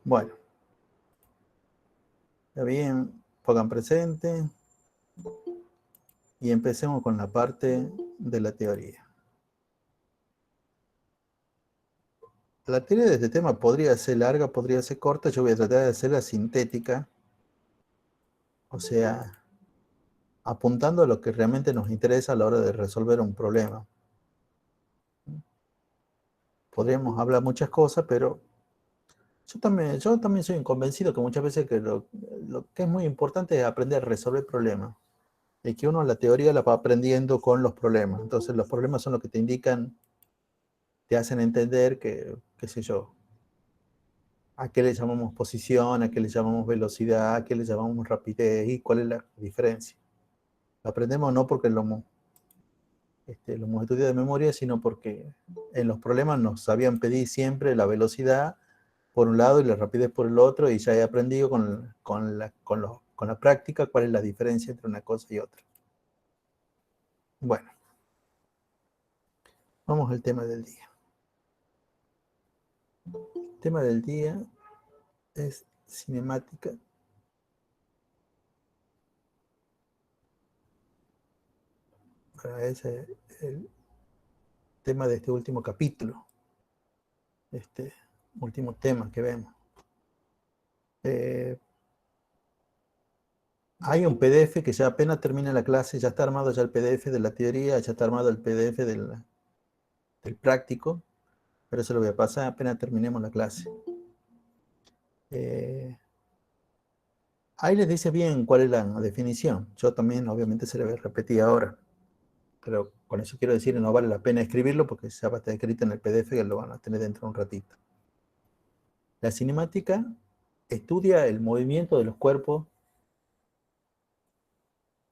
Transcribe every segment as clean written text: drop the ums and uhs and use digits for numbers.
Bueno, está bien, pongan presente y empecemos con la parte de la teoría. La teoría de este tema podría ser larga, podría ser corta, yo voy a tratar de hacerla sintética, o sea, apuntando a lo que realmente nos interesa a la hora de resolver un problema. Podríamos hablar muchas cosas, pero yo también soy un convencido que muchas veces que lo que es muy importante es aprender a resolver problemas. Y que uno la teoría la va aprendiendo con los problemas. Entonces los problemas son los que te indican, te hacen entender que, qué sé yo, a qué le llamamos posición, a qué le llamamos velocidad, a qué le llamamos rapidez y cuál es la diferencia. Lo aprendemos no porque lo hemos estudiado de memoria, sino porque en los problemas nos sabían pedir siempre la velocidad por un lado y la rapidez por el otro, y ya he aprendido con la práctica cuál es la diferencia entre una cosa y otra. Bueno, vamos al tema del día. El tema del día es cinemática. Ese es el tema de este último capítulo, este último tema que vemos. Eh, Hay un PDF que ya apenas termina la clase, ya está armado ya el PDF de la teoría, ya está armado el PDF del práctico, pero eso lo voy a pasar apenas terminemos la clase. Eh, Ahí les dice bien cuál es la definición. Yo también obviamente se la voy a repetir ahora, pero con eso quiero decir que no vale la pena escribirlo porque ya va a estar escrito en el PDF que lo van a tener dentro de un ratito. La cinemática estudia el movimiento de los cuerpos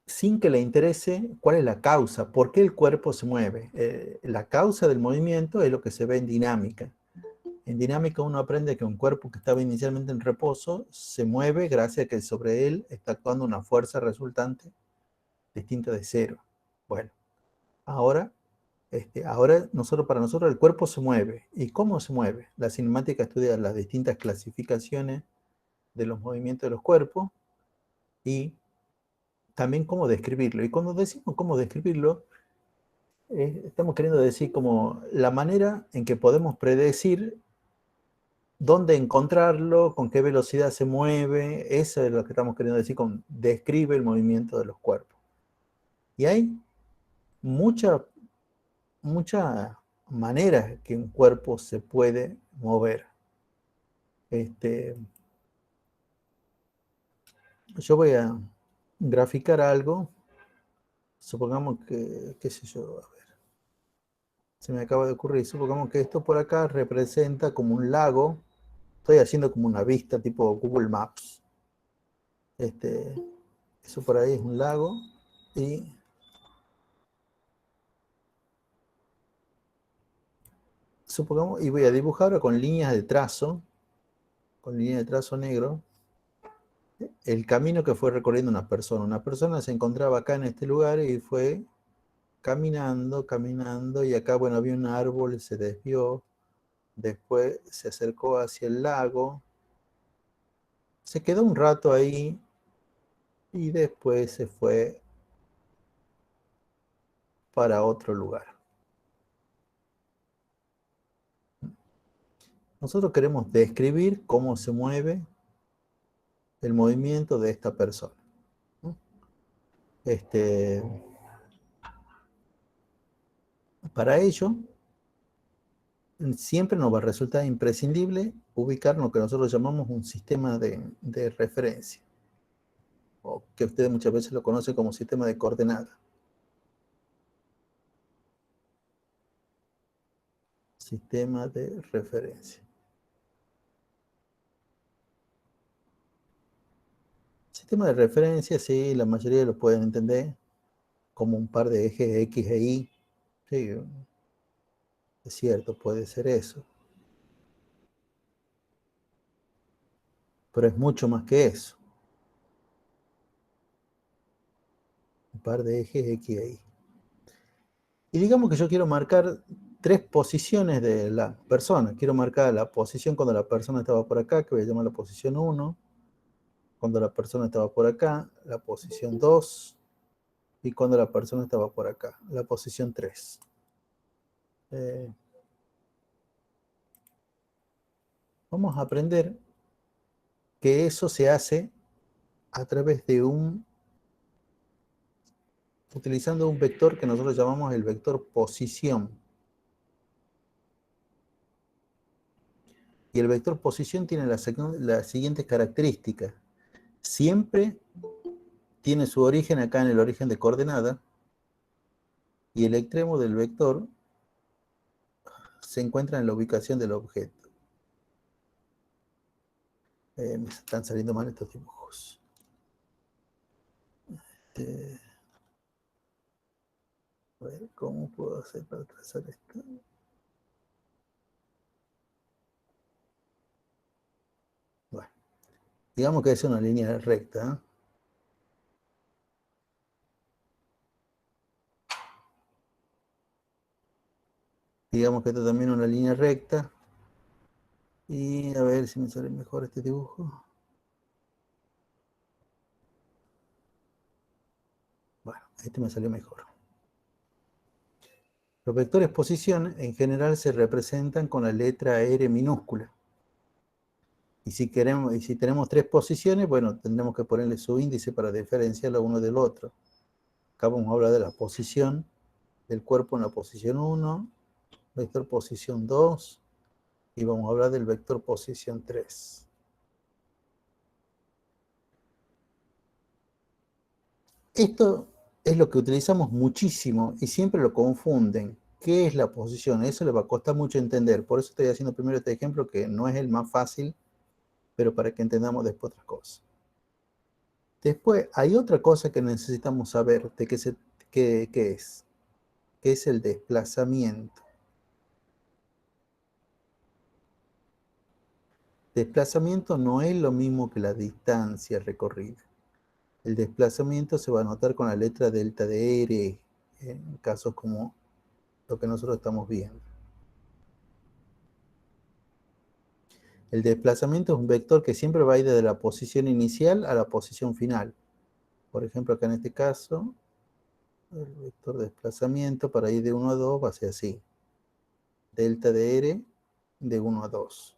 sin que le interese cuál es la causa, por qué el cuerpo se mueve. La causa del movimiento es lo que se ve en dinámica. En dinámica uno aprende que un cuerpo que estaba inicialmente en reposo se mueve gracias a que sobre él está actuando una fuerza resultante distinta de cero. Bueno, ahora, para nosotros el cuerpo se mueve. ¿Y cómo se mueve? La cinemática estudia las distintas clasificaciones de los movimientos de los cuerpos y también cómo describirlo. Y cuando decimos cómo describirlo, estamos queriendo decir como la manera en que podemos predecir dónde encontrarlo, con qué velocidad se mueve. Eso es lo que estamos queriendo decir con describe el movimiento de los cuerpos. Y hay muchas maneras que un cuerpo se puede mover. Yo voy a graficar algo. Supongamos que, qué sé yo, a ver, se me acaba de ocurrir. Supongamos que esto por acá representa como un lago. Estoy haciendo como una vista tipo Google Maps. Este, Eso por ahí es un lago. Y supongamos, y voy a dibujar ahora con líneas de trazo negro, el camino que fue recorriendo una persona. Una persona se encontraba acá en este lugar y fue caminando, caminando, y acá, bueno, había un árbol, se desvió, después se acercó hacia el lago, se quedó un rato ahí y después se fue para otro lugar. Nosotros queremos describir cómo se mueve el movimiento de esta persona. Este, para ello, siempre nos va a resultar imprescindible ubicar lo que nosotros llamamos un sistema de referencia, o que ustedes muchas veces lo conocen como sistema de coordenadas. Sistema de referencia. Sistema de referencia, sí, la mayoría lo pueden entender como un par de ejes X e Y. Sí, es cierto, puede ser eso. Pero es mucho más que eso. Un par de ejes X e Y. Y digamos que yo quiero marcar tres posiciones de la persona. Quiero marcar la posición cuando la persona estaba por acá, que voy a llamar la posición 1. Cuando la persona estaba por acá, la posición 2. Y cuando la persona estaba por acá, la posición 3. Vamos a aprender que eso se hace a través de utilizando un vector que nosotros llamamos el vector posición. Y el vector posición tiene la siguiente característica. Siempre tiene su origen acá en el origen de coordenada y el extremo del vector se encuentra en la ubicación del objeto. Me están saliendo mal estos dibujos. A ver, ¿cómo puedo hacer para trazar esto? Bueno, digamos que es una línea recta, ¿eh? Digamos que esto también es una línea recta. Y a ver si me sale mejor este dibujo. Bueno, este me salió mejor. Los vectores posición en general se representan con la letra R minúscula. Y si tenemos tres posiciones, bueno, tendremos que ponerle su índice para diferenciarlo uno del otro. Acá vamos a hablar de la posición del cuerpo en la posición 1, vector posición 2, y vamos a hablar del vector posición 3. Esto es lo que utilizamos muchísimo y siempre lo confunden. ¿Qué es la posición? Eso les va a costar mucho entender. Por eso estoy haciendo primero este ejemplo que no es el más fácil, pero para que entendamos después otras cosas. Después hay otra cosa que necesitamos saber de qué es, que es el desplazamiento. Desplazamiento no es lo mismo que la distancia recorrida. El desplazamiento se va a notar con la letra delta de R, en casos como lo que nosotros estamos viendo. El desplazamiento es un vector que siempre va a ir desde la posición inicial a la posición final. Por ejemplo, acá en este caso, el vector de desplazamiento para ir de 1 a 2 va a ser así. Delta de R de 1 a 2.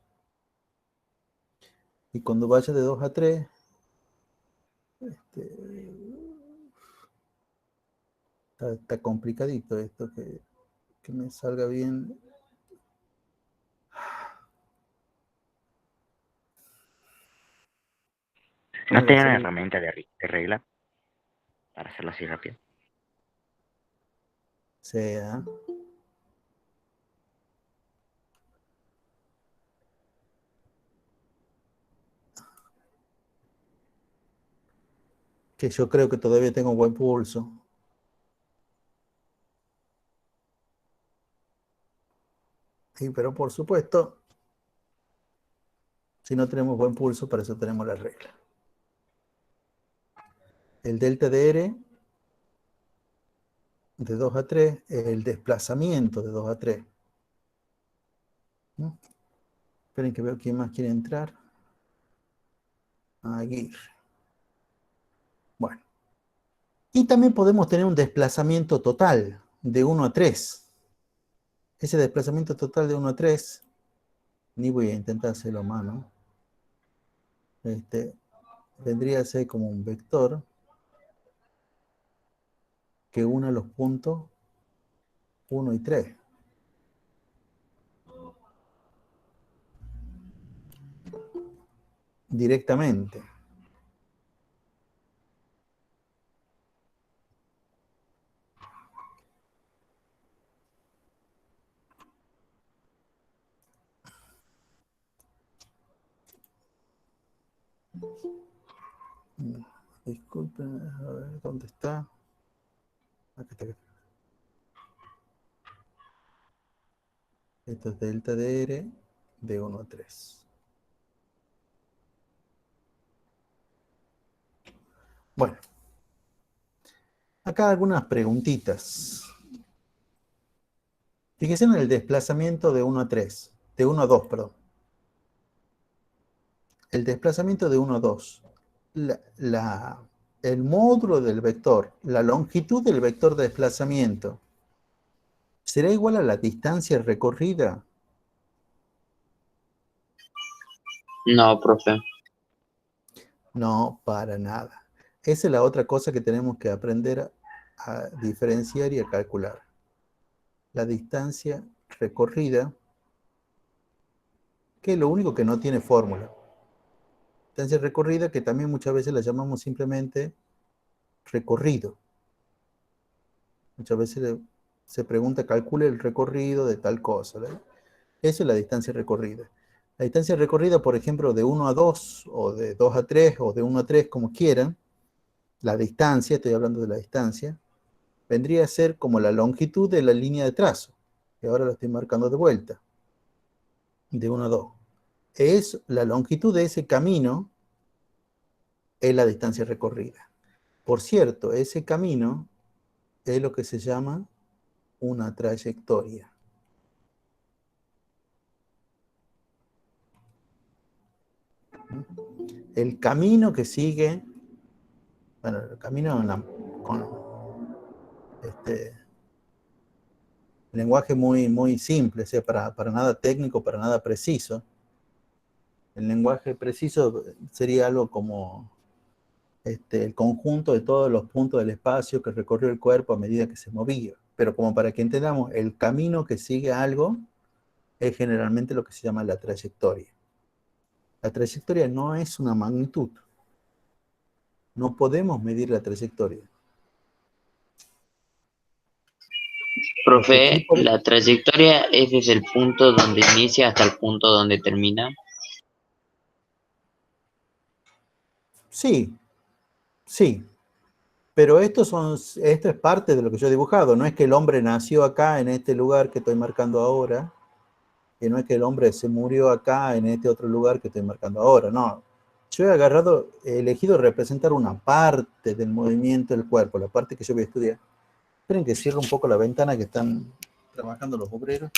Y cuando vaya de 2 a 3, está complicadito esto, que me salga bien. ¿No tenía una herramienta de regla para hacerlo así rápido? Sea. Que yo creo que todavía tengo buen pulso. Sí, pero por supuesto, si no tenemos buen pulso, para eso tenemos la regla. El delta de R de 2 a 3 es el desplazamiento de 2 a 3. ¿No? Esperen que veo quién más quiere entrar. Aguirre. Bueno. Y también podemos tener un desplazamiento total de 1 a 3. Ese desplazamiento total de 1 a 3, ni voy a intentar hacerlo a mano. Vendría a ser como un vector que una los puntos 1 y 3. Directamente. Disculpen, a ver, ¿dónde está? Acá está. Esto es delta de R de 1 a 3. Bueno, acá algunas preguntitas. Fíjense en el desplazamiento de 1 a 3, de 1 a 2, perdón. El desplazamiento de 1 a 2. El módulo del vector, la longitud del vector de desplazamiento, ¿será igual a la distancia recorrida? No, profe. No, para nada. Esa es la otra cosa que tenemos que aprender a diferenciar y a calcular. La distancia recorrida, que es lo único que no tiene fórmula. Distancia recorrida que también muchas veces la llamamos simplemente recorrido. Muchas veces se pregunta, calcule el recorrido de tal cosa, ¿verdad? Eso es la distancia recorrida. La distancia recorrida, por ejemplo, de 1 a 2, o de 2 a 3, o de 1 a 3, como quieran, la distancia, estoy hablando de la distancia, vendría a ser como la longitud de la línea de trazo, que ahora la estoy marcando de vuelta, de 1 a 2. Es la longitud de ese camino, es la distancia recorrida. Por cierto, ese camino es lo que se llama una trayectoria. El camino que sigue, bueno, el camino con lenguaje muy, muy simple, o sea, para nada técnico, para nada preciso. El lenguaje preciso sería algo como el conjunto de todos los puntos del espacio que recorrió el cuerpo a medida que se movía. Pero como para que entendamos, el camino que sigue algo es generalmente lo que se llama la trayectoria. La trayectoria no es una magnitud. No podemos medir la trayectoria. Lo que sí Profe, la trayectoria es desde el punto donde inicia hasta el punto donde termina. sí, sí. Pero esto es parte de lo que yo he dibujado. No es que el hombre nació acá, en este lugar que estoy marcando ahora, y no es que el hombre se murió acá, en este otro lugar que estoy marcando ahora. No. Yo he elegido representar una parte del movimiento del cuerpo, la parte que yo voy a estudiar. Esperen que cierre un poco la ventana que están trabajando los obreros.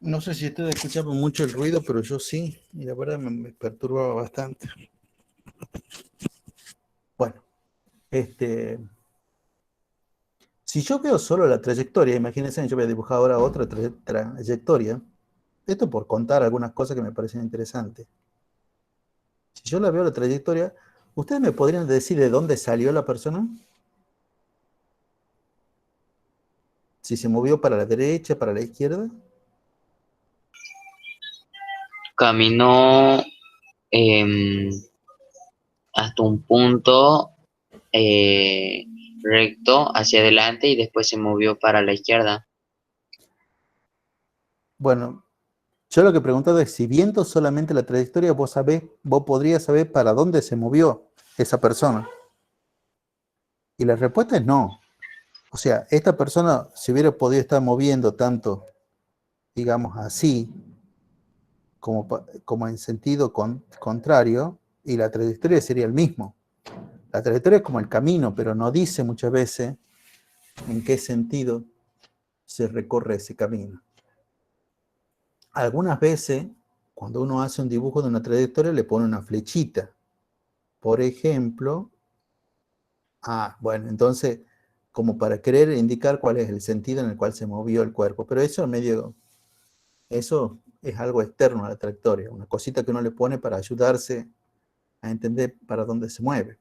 No sé si ustedes escuchaban mucho el ruido, pero yo sí, y la verdad me perturbaba bastante. Bueno, si yo veo solo la trayectoria, imagínense, yo voy a dibujar ahora otra trayectoria. Esto por contar algunas cosas que me parecen interesantes. Si yo la veo la trayectoria, ¿ustedes me podrían decir de dónde salió la persona? Si se movió para la derecha, para la izquierda. Caminó hasta un punto recto hacia adelante y después se movió para la izquierda. Bueno, yo lo que he preguntado es si viendo solamente la trayectoria, vos podrías saber para dónde se movió esa persona. Y la respuesta es no. O sea, esta persona se hubiera podido estar moviendo tanto, digamos así, como en sentido contrario, y la trayectoria sería el mismo. La trayectoria es como el camino, pero no dice muchas veces en qué sentido se recorre ese camino. Algunas veces, cuando uno hace un dibujo de una trayectoria, le pone una flechita. Por ejemplo, bueno, entonces, como para querer indicar cuál es el sentido en el cual se movió el cuerpo. Pero eso es algo externo a la trayectoria, una cosita que uno le pone para ayudarse a entender para dónde se mueve.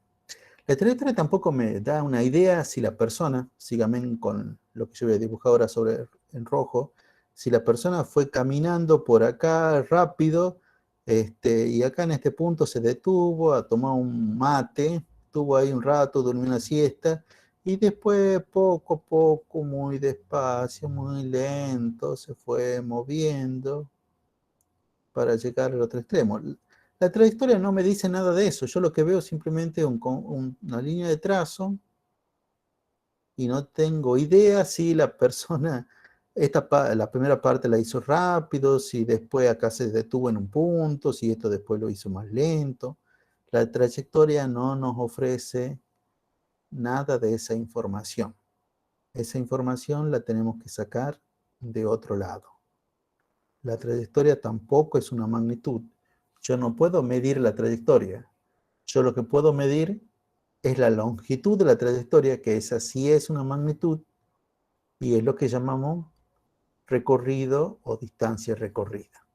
La trayectoria tampoco me da una idea si la persona, síganme con lo que yo voy a dibujar ahora en rojo, si la persona fue caminando por acá rápido, y acá en este punto se detuvo a tomar un mate, estuvo ahí un rato, durmió una siesta, y después poco a poco, muy despacio, muy lento, se fue moviendo para llegar al otro extremo. La trayectoria no me dice nada de eso. Yo lo que veo simplemente es una línea de trazo y no tengo idea si la persona, la primera parte la hizo rápido, si después acá se detuvo en un punto, si esto después lo hizo más lento. La trayectoria no nos ofrece nada de esa información. Esa información la tenemos que sacar de otro lado. La trayectoria tampoco es una magnitud. Yo no puedo medir la trayectoria. Yo lo que puedo medir es la longitud de la trayectoria, que esa sí es una magnitud, y es lo que llamamos recorrido o distancia recorrida.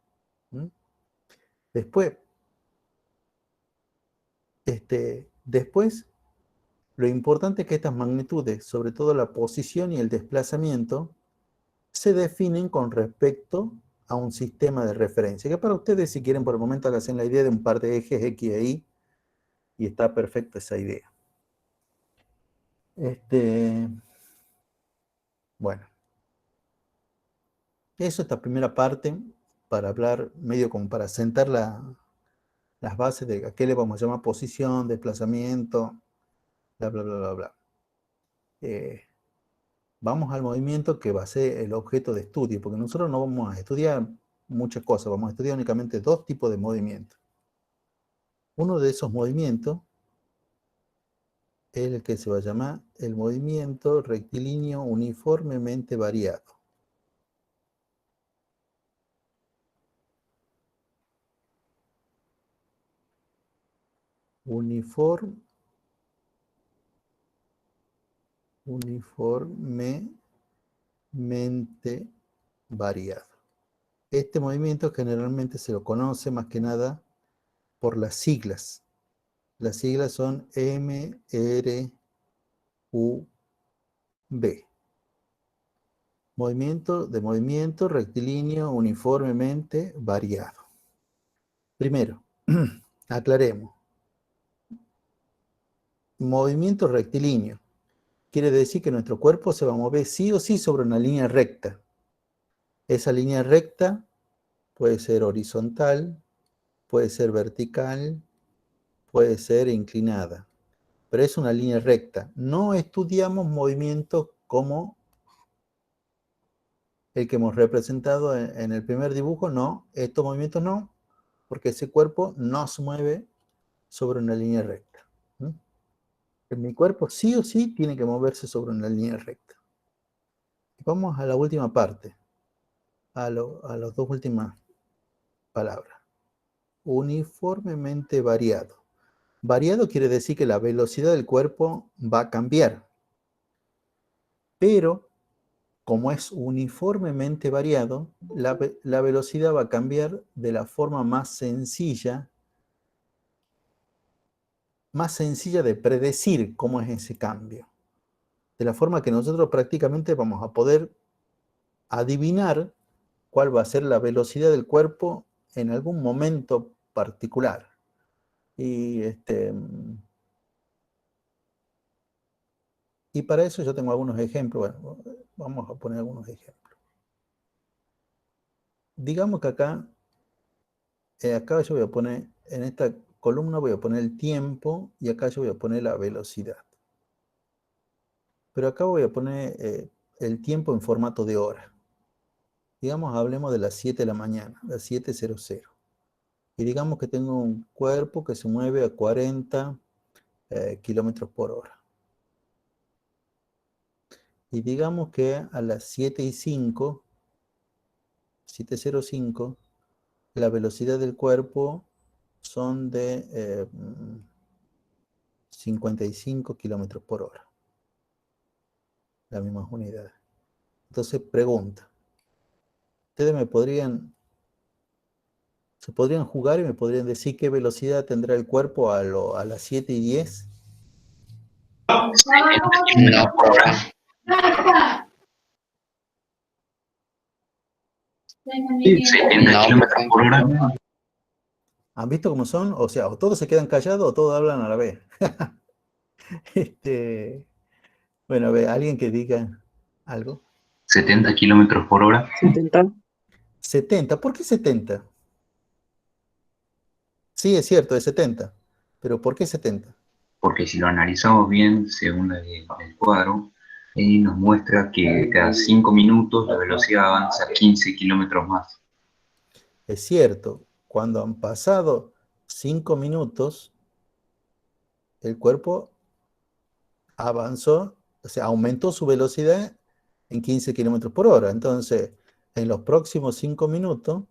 Después, lo importante es que estas magnitudes, sobre todo la posición y el desplazamiento, se definen con respecto a un sistema de referencia, que para ustedes, si quieren por el momento, hacen la idea de un par de ejes X e Y, y está perfecta esa idea. Bueno, eso es la primera parte, para hablar, medio como para sentar las bases de a qué le vamos a llamar posición, desplazamiento, bla, bla, bla, bla, bla. Vamos al movimiento que va a ser el objeto de estudio, porque nosotros no vamos a estudiar muchas cosas, vamos a estudiar únicamente dos tipos de movimientos. Uno de esos movimientos es el que se va a llamar el movimiento rectilíneo uniformemente variado. Uniformemente variado. Este movimiento generalmente se lo conoce más que nada por las siglas. Las siglas son MRUB. Movimiento rectilíneo uniformemente variado. Primero, aclaremos. Movimiento rectilíneo quiere decir que nuestro cuerpo se va a mover sí o sí sobre una línea recta. Esa línea recta puede ser horizontal, puede ser vertical, puede ser inclinada, pero es una línea recta. No estudiamos movimientos como el que hemos representado en el primer dibujo, no, estos movimientos no, porque ese cuerpo no se mueve sobre una línea recta. Mi cuerpo sí o sí tiene que moverse sobre una línea recta. Vamos a la última parte, a las dos últimas palabras. Uniformemente variado. Variado quiere decir que la velocidad del cuerpo va a cambiar, pero como es uniformemente variado, la velocidad va a cambiar de la forma más sencilla de predecir cómo es ese cambio. De la forma que nosotros prácticamente vamos a poder adivinar cuál va a ser la velocidad del cuerpo en algún momento particular. Y para eso yo tengo algunos ejemplos. Bueno, vamos a poner algunos ejemplos. Digamos que acá yo voy a poner, en esta columna voy a poner el tiempo y acá yo voy a poner la velocidad. Pero acá voy a poner el tiempo en formato de hora. Digamos, hablemos de las 7 de la mañana, las 7:00. Y digamos que tengo un cuerpo que se mueve a 40 kilómetros por hora. Y digamos que a las 7:05, la velocidad del cuerpo son de 55 kilómetros por hora. Las mismas unidades. Entonces, pregunta. Ustedes se podrían jugar y me podrían decir qué velocidad tendrá el cuerpo a las 7:10. No, por hora. 70 kilómetros por hora. ¿Han visto cómo son? O sea, o todos se quedan callados o todos hablan a la vez. Bueno, a ver, alguien que diga algo. 70 kilómetros por hora. 70. 70, ¿por qué 70? Sí, es cierto, es 70. Pero ¿por qué 70? Porque si lo analizamos bien, según el cuadro, nos muestra que cada 5 minutos la velocidad avanza 15 kilómetros más. Es cierto, cuando han pasado 5 minutos, el cuerpo avanzó, o sea, aumentó su velocidad en 15 kilómetros por hora. Entonces, en los próximos 5 minutos,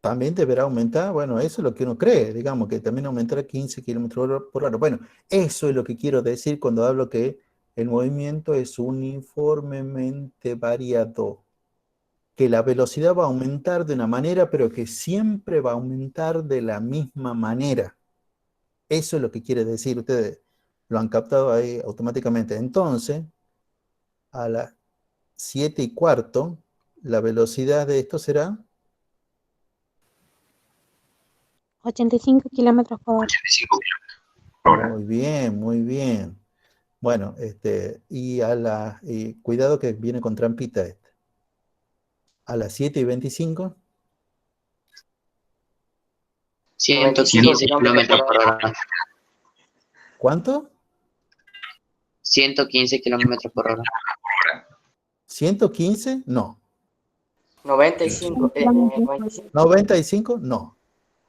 también deberá aumentar, bueno, eso es lo que uno cree, digamos, que también aumentará 15 kilómetros por hora. Bueno, eso es lo que quiero decir cuando hablo que el movimiento es uniformemente variado, que la velocidad va a aumentar de una manera, pero que siempre va a aumentar de la misma manera. Eso es lo que quiere decir, ustedes lo han captado ahí automáticamente. Entonces, a las 7:15, la velocidad de esto será 85 kilómetros por hora. 85 kilómetros por hora. muy bien, muy bien. Bueno, y cuidado que viene con trampita este. A las 7:25, 115 kilómetros por hora. ¿cuánto? 115 kilómetros por hora. ¿115? No. 95. 95. ¿95? No.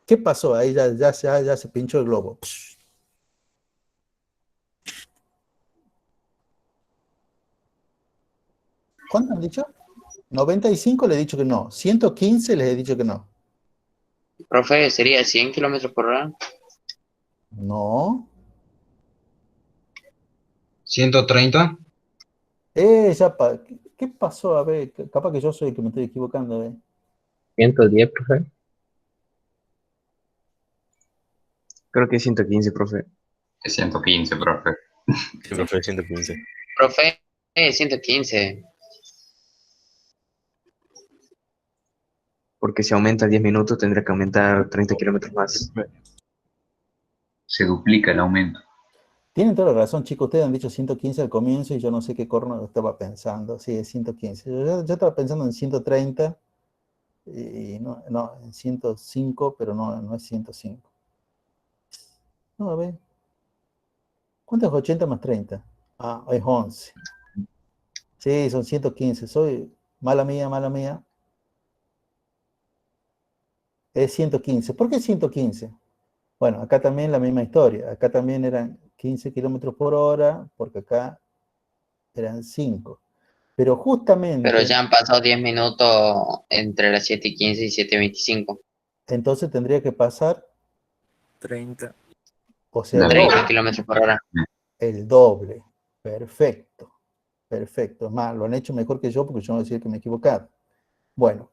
¿Qué pasó? Ahí ya se pinchó el globo. Psh. ¿Cuánto han dicho? 95 les he dicho que no. 115 les he dicho que no. Profe, ¿sería 100 kilómetros por hora? No. 130. ¿Qué pasó? A ver, capaz que yo soy el que me estoy equivocando. A ver. 110, profe. Creo que es 115, profe. Es 115, profe. Sí, profe, 115. Profe, 115. Porque si aumenta 10 minutos, tendría que aumentar 30 kilómetros más. Se duplica el aumento. Tienen toda la razón, chicos. Ustedes han dicho 115 al comienzo y yo no sé qué corno estaba pensando. Sí, es 115. Yo estaba pensando en 130 y no, en 105, pero no es 105. No, a ver. ¿Cuánto es 80 más 30? Ah, es 11. Sí, son 115. Soy mala mía, mala mía. Es 115. ¿Por qué 115? Bueno, acá también la misma historia. Acá también eran 15 kilómetros por hora, porque acá eran 5. Pero Pero justamente, ya han pasado 10 minutos entre las 7:15 y 7:25. entonces tendría que pasar, 30. o sea, La el 30 doble. kilómetros por hora. El doble. Perfecto. Perfecto. Es más, lo han hecho mejor que yo porque yo no decía que me equivocaba. Bueno,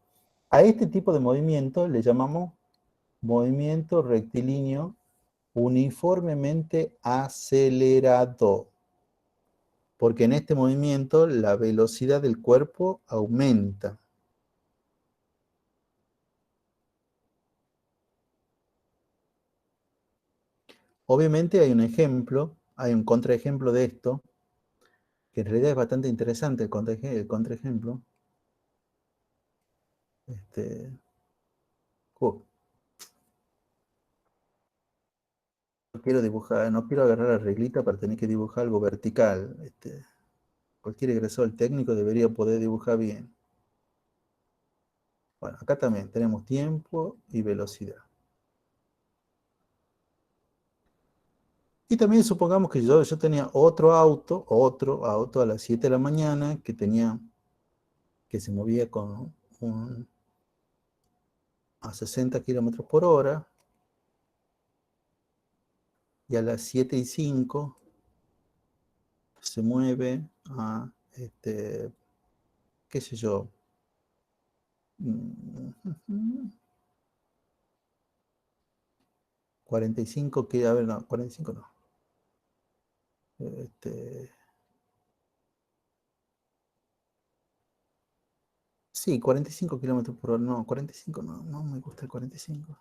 a este tipo de movimiento le llamamos movimiento rectilíneo uniformemente acelerado, porque en este movimiento la velocidad del cuerpo aumenta. Obviamente hay un ejemplo, hay un contraejemplo de esto, que en realidad es bastante interesante el contraejemplo. No quiero dibujar, no quiero agarrar la reglita para tener que dibujar algo vertical. Cualquier egresor técnico debería poder dibujar bien. Bueno, acá también tenemos tiempo y velocidad. Y también supongamos que yo tenía otro auto a las 7 de la mañana que se movía a 60 kilómetros por hora. Y a las 7:05 se mueve a, qué sé yo, 45, que, a ver, no, 45 no. Sí, 45 kilómetros por hora. No, 45 no me gusta el 45.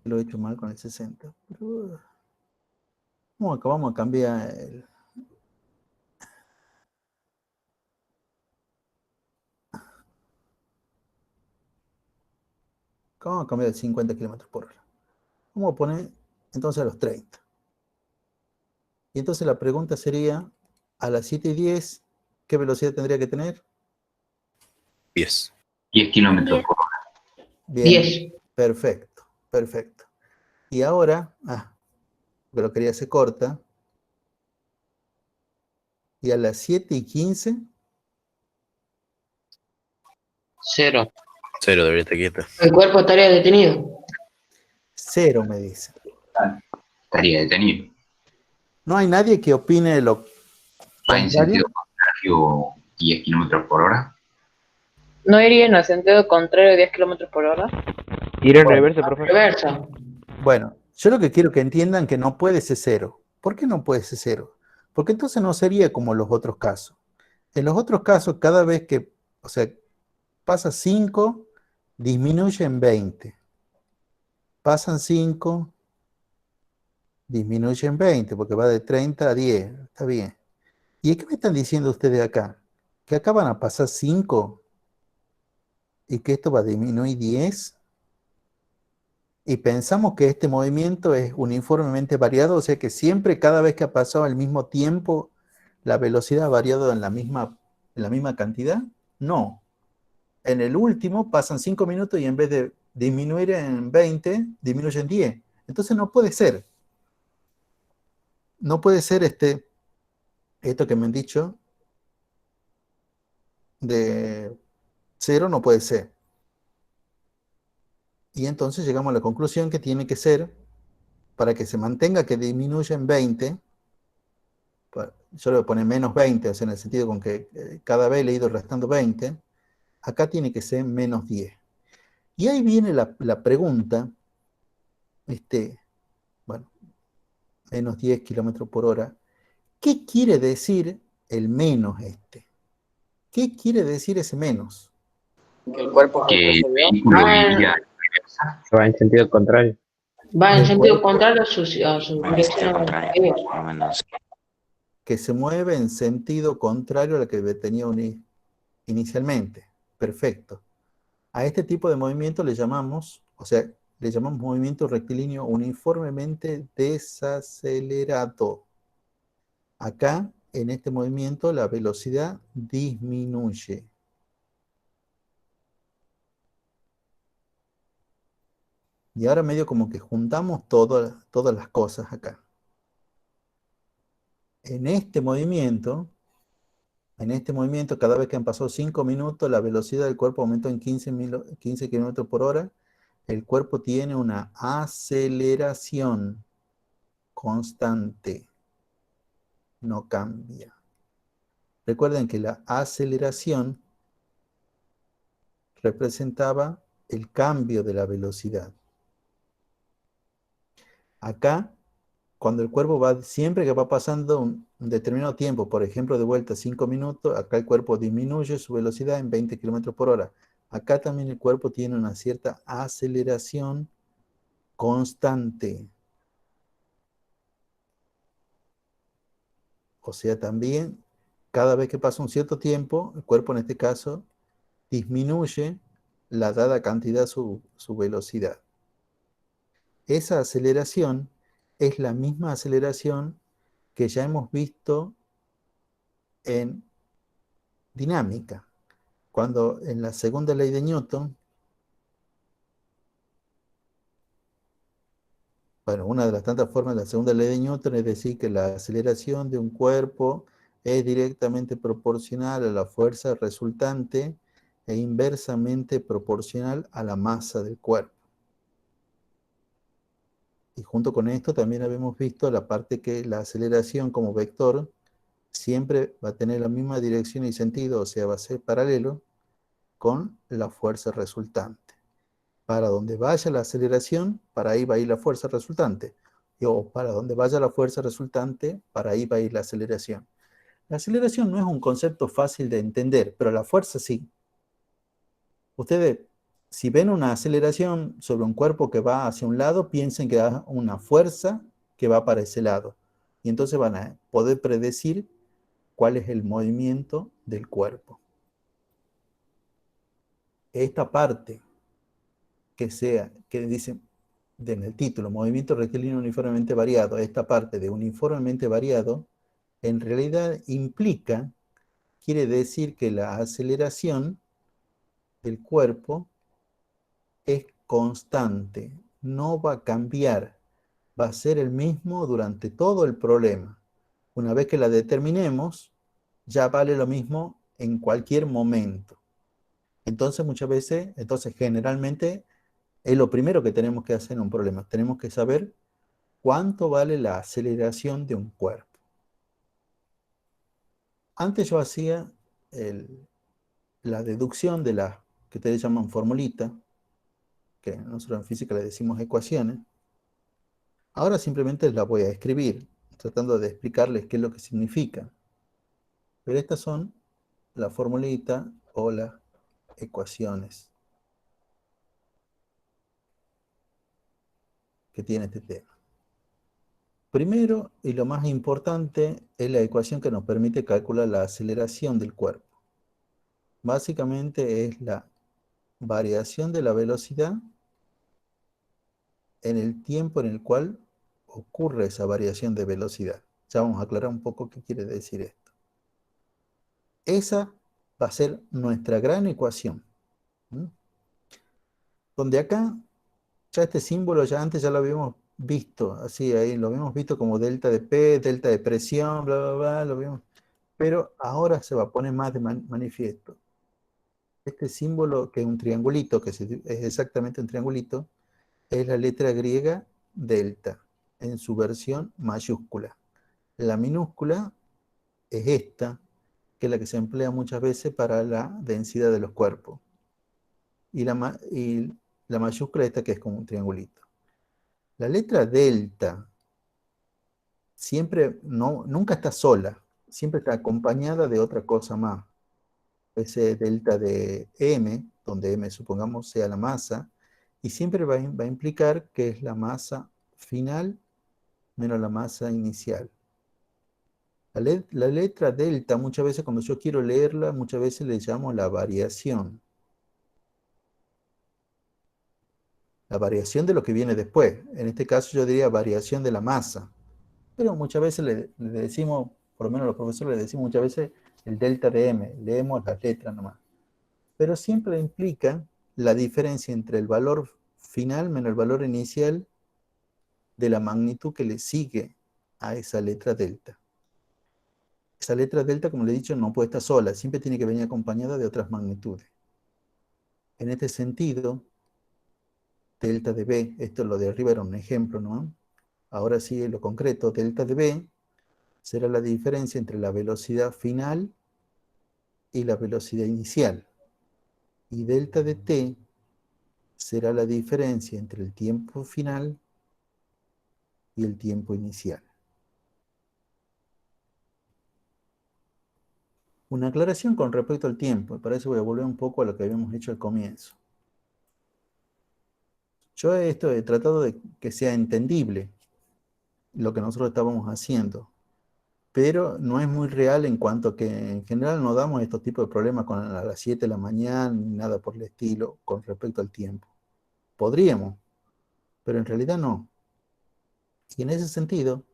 Lo he hecho mal con el 60. Pero, vamos a cambiar Vamos a cambiar de 50 kilómetros por hora. Vamos a poner entonces a los 30. Y entonces la pregunta sería, a las 7:10, ¿qué velocidad tendría que tener? 10. 10 kilómetros por hora. Bien, 10. perfecto, perfecto. Y ahora, porque lo quería hacer corta, y a las 7:15, 0. 0, debería estar quieto. El cuerpo estaría detenido. 0 me dice. Estaría detenido. ¿No hay nadie que opine lo Va en contrario? sentido contrario 10 kilómetros por hora. ¿No iría en el sentido contrario 10 kilómetros por hora? Ir en Bueno. reversa, profe. Reversa. Bueno, yo lo que quiero que entiendan que no puede ser 0. ¿Por qué no puede ser 0? Porque entonces no sería como los otros casos. En los otros casos, cada vez que, o sea, pasa 5, disminuye en 20. Pasan 5, disminuye en 20, porque va de 30 a 10. Está bien. ¿Y qué me están diciendo ustedes acá? Que acá van a pasar 5 y que esto va a disminuir 10. Y pensamos que este movimiento es uniformemente variado, o sea que siempre, cada vez que ha pasado al mismo tiempo, la velocidad ha variado en la misma cantidad. No. En el último pasan 5 minutos y en vez de disminuir en 20, disminuye en 10. Entonces no puede ser. No puede ser esto que me han dicho de 0, no puede ser. Y entonces llegamos a la conclusión que tiene que ser, para que se mantenga que disminuya en 20, yo le voy a poner menos 20, o sea, en el sentido con que cada vez le he ido restando 20, acá tiene que ser menos 10. Y ahí viene la pregunta, bueno, menos 10 kilómetros por hora. ¿Qué quiere decir el menos este? ¿Qué quiere decir ese menos? Que el cuerpo Que el retrocedió. vehículo iría en reversa. Va en sentido contrario. Va en El sentido cuerpo contrario a su dirección. que se mueve en sentido contrario a la que tenía inicialmente. Perfecto. A este tipo de movimiento le llamamos, movimiento rectilíneo uniformemente desacelerado. Acá, en este movimiento, la velocidad disminuye. Y ahora medio como que juntamos todas las cosas acá. En este movimiento, cada vez que han pasado 5 minutos, la velocidad del cuerpo aumentó en 15 kilómetros por hora. El cuerpo tiene una aceleración constante, no cambia. Recuerden que la aceleración representaba el cambio de la velocidad. Acá, cuando el cuerpo va, siempre que va pasando un determinado tiempo, por ejemplo, de vuelta 5 minutos, acá el cuerpo disminuye su velocidad en 20 kilómetros por hora. Acá también el cuerpo tiene una cierta aceleración constante. O sea, también, cada vez que pasa un cierto tiempo, el cuerpo en este caso disminuye la dada cantidad su velocidad. Esa aceleración es la misma aceleración que ya hemos visto en dinámica. Cuando en la segunda ley de Newton, bueno, una de las tantas formas de la segunda ley de Newton es decir que la aceleración de un cuerpo es directamente proporcional a la fuerza resultante e inversamente proporcional a la masa del cuerpo. Y junto con esto también habíamos visto la parte que la aceleración como vector siempre va a tener la misma dirección y sentido, o sea, va a ser paralelo con la fuerza resultante. Para donde vaya la aceleración, para ahí va a ir la fuerza resultante. O para donde vaya la fuerza resultante, para ahí va a ir la aceleración. La aceleración no es un concepto fácil de entender, pero la fuerza sí. Ustedes, si ven una aceleración sobre un cuerpo que va hacia un lado, piensen que hay una fuerza que va para ese lado. Y entonces van a poder predecir cuál es el movimiento del cuerpo. Esta parte que dice en el título, movimiento rectilíneo uniformemente variado, esta parte de uniformemente variado, en realidad quiere decir que la aceleración del cuerpo es constante, no va a cambiar, va a ser el mismo durante todo el problema. Una vez que la determinemos, ya vale lo mismo en cualquier momento. Entonces, generalmente, es lo primero que tenemos que hacer en un problema. Tenemos que saber cuánto vale la aceleración de un cuerpo. Antes yo hacía la deducción de las que ustedes llaman formulita, que nosotros en física le decimos ecuaciones. Ahora simplemente las voy a escribir, tratando de explicarles qué es lo que significa. Pero estas son la formulita o las ecuaciones que tiene este tema. Primero, y lo más importante, es la ecuación que nos permite calcular la aceleración del cuerpo. Básicamente es la variación de la velocidad en el tiempo en el cual ocurre esa variación de velocidad. Ya vamos a aclarar un poco qué quiere decir esto. Esa va a ser nuestra gran ecuación. Donde acá, ya este símbolo antes ya lo habíamos visto, así ahí lo habíamos visto como delta de P, delta de presión, bla, bla, bla, lo vimos. Pero ahora se va a poner más de manifiesto. Este símbolo, que es un triangulito, que es exactamente un triangulito, es la letra griega delta, en su versión mayúscula. La minúscula es esta, que es la que se emplea muchas veces para la densidad de los cuerpos. Y la mayúscula esta, que es como un triangulito. La letra delta nunca está sola, siempre está acompañada de otra cosa más. Ese delta de m, donde m supongamos sea la masa, y siempre va a implicar que es la masa final menos la masa inicial. La letra delta, muchas veces cuando yo quiero leerla, muchas veces le llamo la variación. La variación de lo que viene después. En este caso yo diría variación de la masa. Pero muchas veces le decimos, por lo menos los profesores le decimos muchas veces el delta de m. Leemos las letras nomás. Pero siempre implica la diferencia entre el valor final menos el valor inicial de la magnitud que le sigue a esa letra delta. Esa letra delta, como le he dicho, no puede estar sola, siempre tiene que venir acompañada de otras magnitudes. En este sentido, delta de B, esto lo de arriba era un ejemplo, ¿no? Ahora sí, lo concreto, delta de B será la diferencia entre la velocidad final y la velocidad inicial. Y delta de T será la diferencia entre el tiempo final y el tiempo inicial. Una aclaración con respecto al tiempo, y para eso voy a volver un poco a lo que habíamos hecho al comienzo. Yo he tratado de que sea entendible lo que nosotros estábamos haciendo, pero no es muy real en cuanto a que en general no damos estos tipos de problemas a las 7 de la mañana, ni nada por el estilo, con respecto al tiempo. Podríamos, pero en realidad no. Y en ese sentido,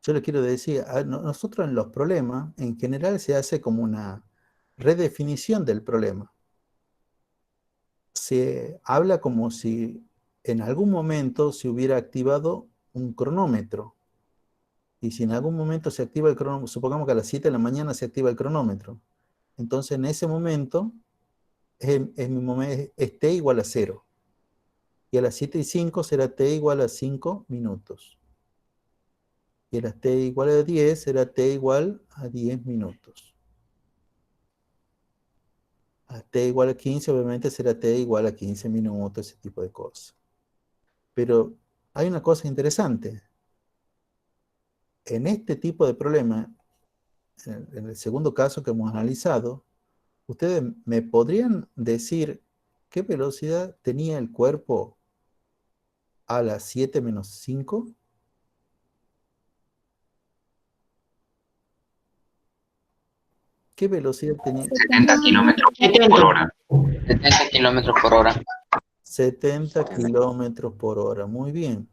yo le quiero decir, nosotros en los problemas, en general se hace como una redefinición del problema. Se habla como si en algún momento se hubiera activado un cronómetro. Y si en algún momento se activa el cronómetro, supongamos que a las 7 de la mañana se activa el cronómetro. Entonces en ese momento es t igual a 0. Y a las 7:05 será t igual a 5 minutos. Y a las t igual a 10 será t igual a 10 minutos. A t igual a 15 obviamente será t igual a 15 minutos, ese tipo de cosas. Pero hay una cosa interesante. En este tipo de problema, en el segundo caso que hemos analizado, ustedes me podrían decir qué velocidad tenía el cuerpo a las 7 menos 5. ¿Qué velocidad tenía? 70 kilómetros por hora. 70 kilómetros por hora. 70 kilómetros por hora. Muy bien.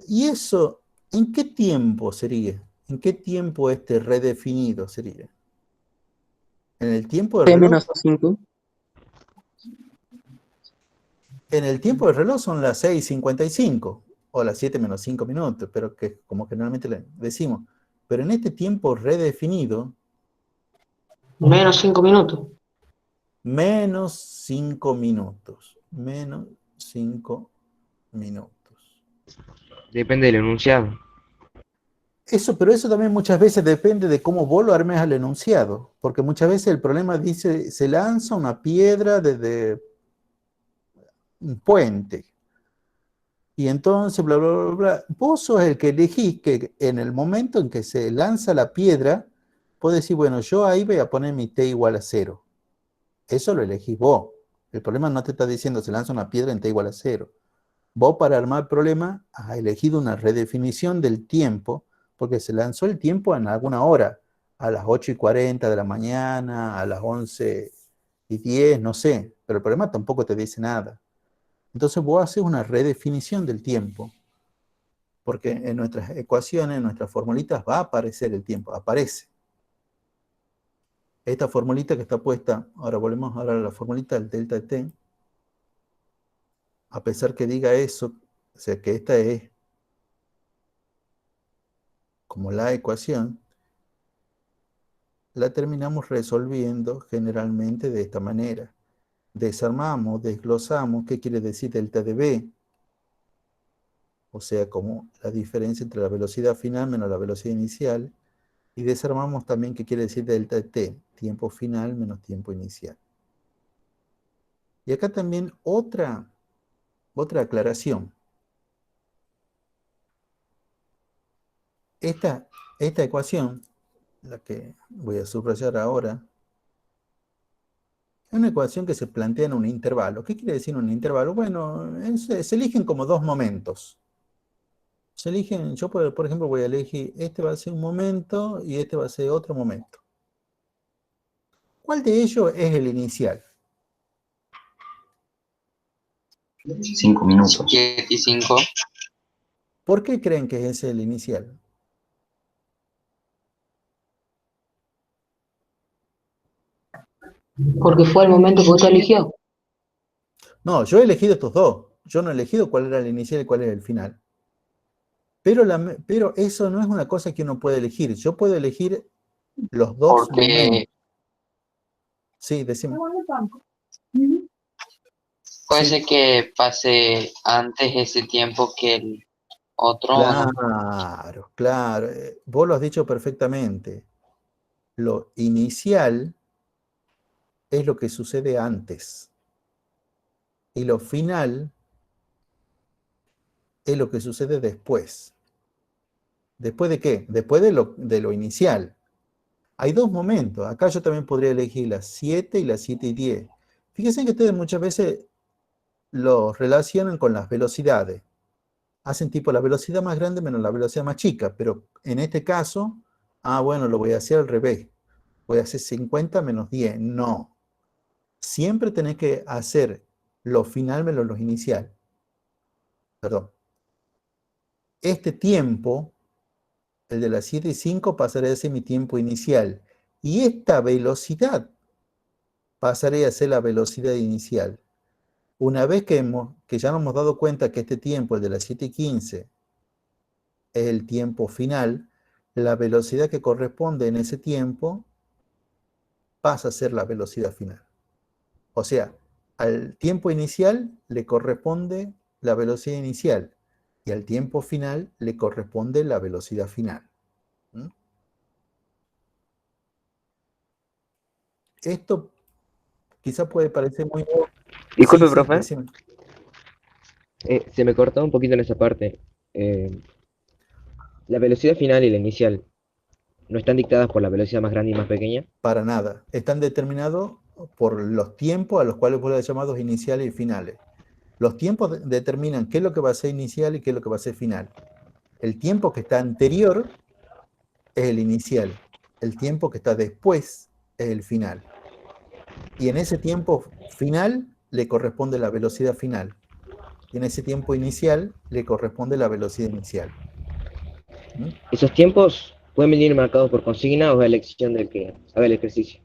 ¿Y eso en qué tiempo sería? ¿En qué tiempo redefinido sería? ¿En el tiempo del reloj? T-5. En el tiempo del reloj son las 6:55 o las 7 menos 5 minutos, pero que como generalmente le decimos. Pero en este tiempo redefinido, Menos 5 minutos. menos 5 minutos. Menos 5 minutos. Depende del enunciado. Pero eso también muchas veces depende de cómo vos lo armes al enunciado, porque muchas veces el problema dice, se lanza una piedra desde un puente, y entonces, bla, bla, bla, bla. Vos sos el que elegís que en el momento en que se lanza la piedra, podés decir, bueno, yo ahí voy a poner mi t igual a 0. Eso lo elegís vos. El problema no te está diciendo se lanza una piedra en t igual a 0. Vos para armar el problema has elegido una redefinición del tiempo, porque se lanzó el tiempo en alguna hora, a las 8:40 de la mañana, a las 11:10, no sé, pero el problema tampoco te dice nada. Entonces vos haces una redefinición del tiempo, porque en nuestras ecuaciones, en nuestras formulitas va a aparecer el tiempo, aparece. Esta formulita que está puesta, ahora volvemos a la formulita del delta t, a pesar que diga eso, o sea que esta es como la ecuación, la terminamos resolviendo generalmente de esta manera. Desarmamos, desglosamos, ¿qué quiere decir delta de b? O sea, como la diferencia entre la velocidad final menos la velocidad inicial. Y desarmamos también qué quiere decir delta de t, tiempo final menos tiempo inicial. Y acá también otra aclaración. Esta ecuación, la que voy a subrayar ahora, es una ecuación que se plantea en un intervalo. ¿Qué quiere decir un intervalo? Bueno, se eligen como dos momentos. Se eligen, yo por ejemplo voy a elegir, este va a ser un momento y este va a ser otro momento. ¿Cuál de ellos es el inicial? 5 minutos. 7 y 5. ¿Por qué creen que ese es el inicial? Porque fue el momento que usted eligió. No, yo he elegido estos dos. Yo no he elegido cuál era el inicial y cuál era el final. Pero eso no es una cosa que uno puede elegir. Yo puedo elegir los dos Porque momentos. Sí, decime. puede Sí. ser que pase antes ese tiempo que el otro, ¿o no? Claro, claro. Vos lo has dicho perfectamente. Lo inicial es lo que sucede antes. Y lo final es lo que sucede después. ¿Después de qué? Después de lo inicial. Hay dos momentos. Acá yo también podría elegir las 7 y las 7:10. Fíjense que ustedes muchas veces lo relacionan con las velocidades. Hacen tipo la velocidad más grande menos la velocidad más chica, pero en este caso, bueno, lo voy a hacer al revés. Voy a hacer 50 menos 10. No. Siempre tenés que hacer lo final menos lo inicial. Perdón. Este tiempo, el de las 7:05, pasará a ser mi tiempo inicial. Y esta velocidad pasaré a ser la velocidad inicial. Una vez que ya nos hemos dado cuenta que este tiempo, el de las 7:15, es el tiempo final, la velocidad que corresponde en ese tiempo pasa a ser la velocidad final. O sea, al tiempo inicial le corresponde la velocidad inicial y al tiempo final le corresponde la velocidad final. Esto quizá puede parecer muy... Disculpe, Sí, profe. decime. Se me cortó un poquito en esa parte. La velocidad final y la inicial no están dictadas por la velocidad más grande y más pequeña. Para nada. Están determinados por los tiempos a los cuales vos le has llamado iniciales y finales. Los tiempos determinan qué es lo que va a ser inicial y qué es lo que va a ser final. El tiempo que está anterior es el inicial. El tiempo que está después es el final. Y en ese tiempo final le corresponde la velocidad final. Y en ese tiempo inicial le corresponde la velocidad inicial. ¿Mm? Esos tiempos pueden venir marcados por consigna o elección del que haga el ejercicio.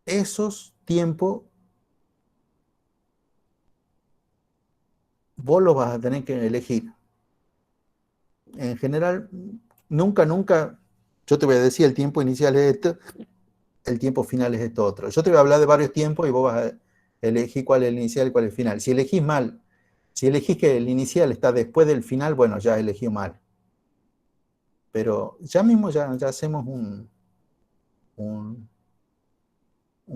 Esos tiempos vos los vas a tener que elegir. En general, nunca, yo te voy a decir el tiempo inicial es este, el tiempo final es esto otro. Yo te voy a hablar de varios tiempos y vos vas a elegir cuál es el inicial y cuál es el final. Si elegís mal, si elegís que el inicial está después del final, bueno, ya elegí mal. Pero ya mismo ya hacemos un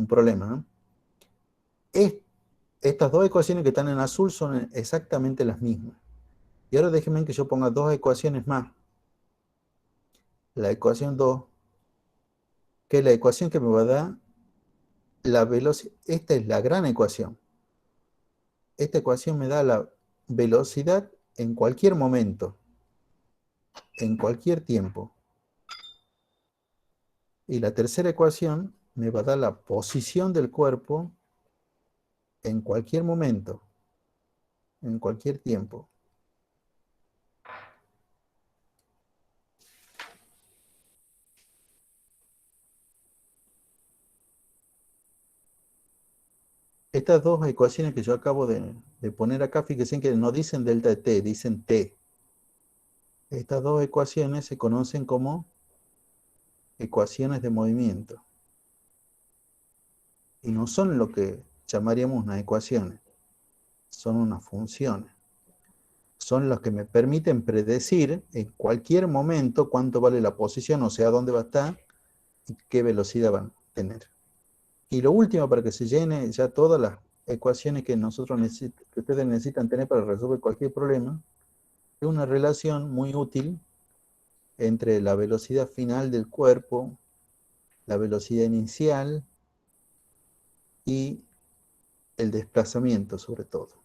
problema, ¿no? Estas dos ecuaciones que están en azul son exactamente las mismas. Y ahora déjenme que yo ponga dos ecuaciones más. La ecuación 2, que es la ecuación que me va a dar la velocidad. Esta es la gran ecuación. Esta ecuación me da la velocidad en cualquier momento, en cualquier tiempo. Y la tercera ecuación me va a dar la posición del cuerpo en cualquier momento, en cualquier tiempo. Estas dos ecuaciones que yo acabo de poner acá, fíjense que no dicen delta de t, dicen t. Estas dos ecuaciones se conocen como ecuaciones de movimiento. Y no son lo que llamaríamos unas ecuaciones, son unas funciones. Son las que me permiten predecir en cualquier momento cuánto vale la posición, o sea, dónde va a estar y qué velocidad van a tener. Y lo último, para que se llene ya todas las ecuaciones que que ustedes necesitan tener para resolver cualquier problema, es una relación muy útil entre la velocidad final del cuerpo, la velocidad inicial y el desplazamiento sobre todo.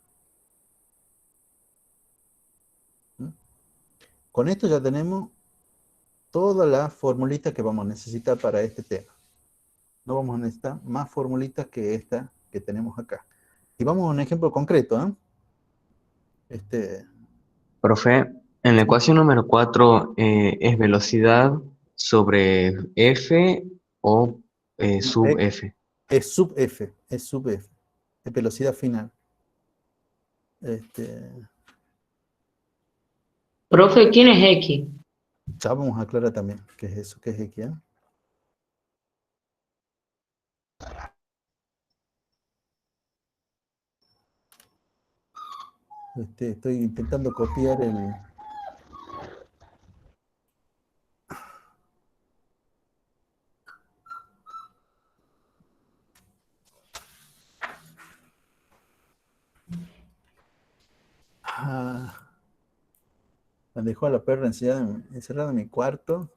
¿Mm? Con esto ya tenemos todas las formulitas que vamos a necesitar para este tema. No vamos a necesitar más formulitas que esta que tenemos acá. Y vamos a un ejemplo concreto, ¿eh? Profe, en la ecuación número 4 ¿es velocidad sobre F o sub F? Es sub F, es velocidad final. Profe, ¿quién es X? Ya vamos a aclarar también qué es eso, qué es X, ¿eh? Estoy intentando copiar el... Me dejó a la perra encerrada en mi cuarto.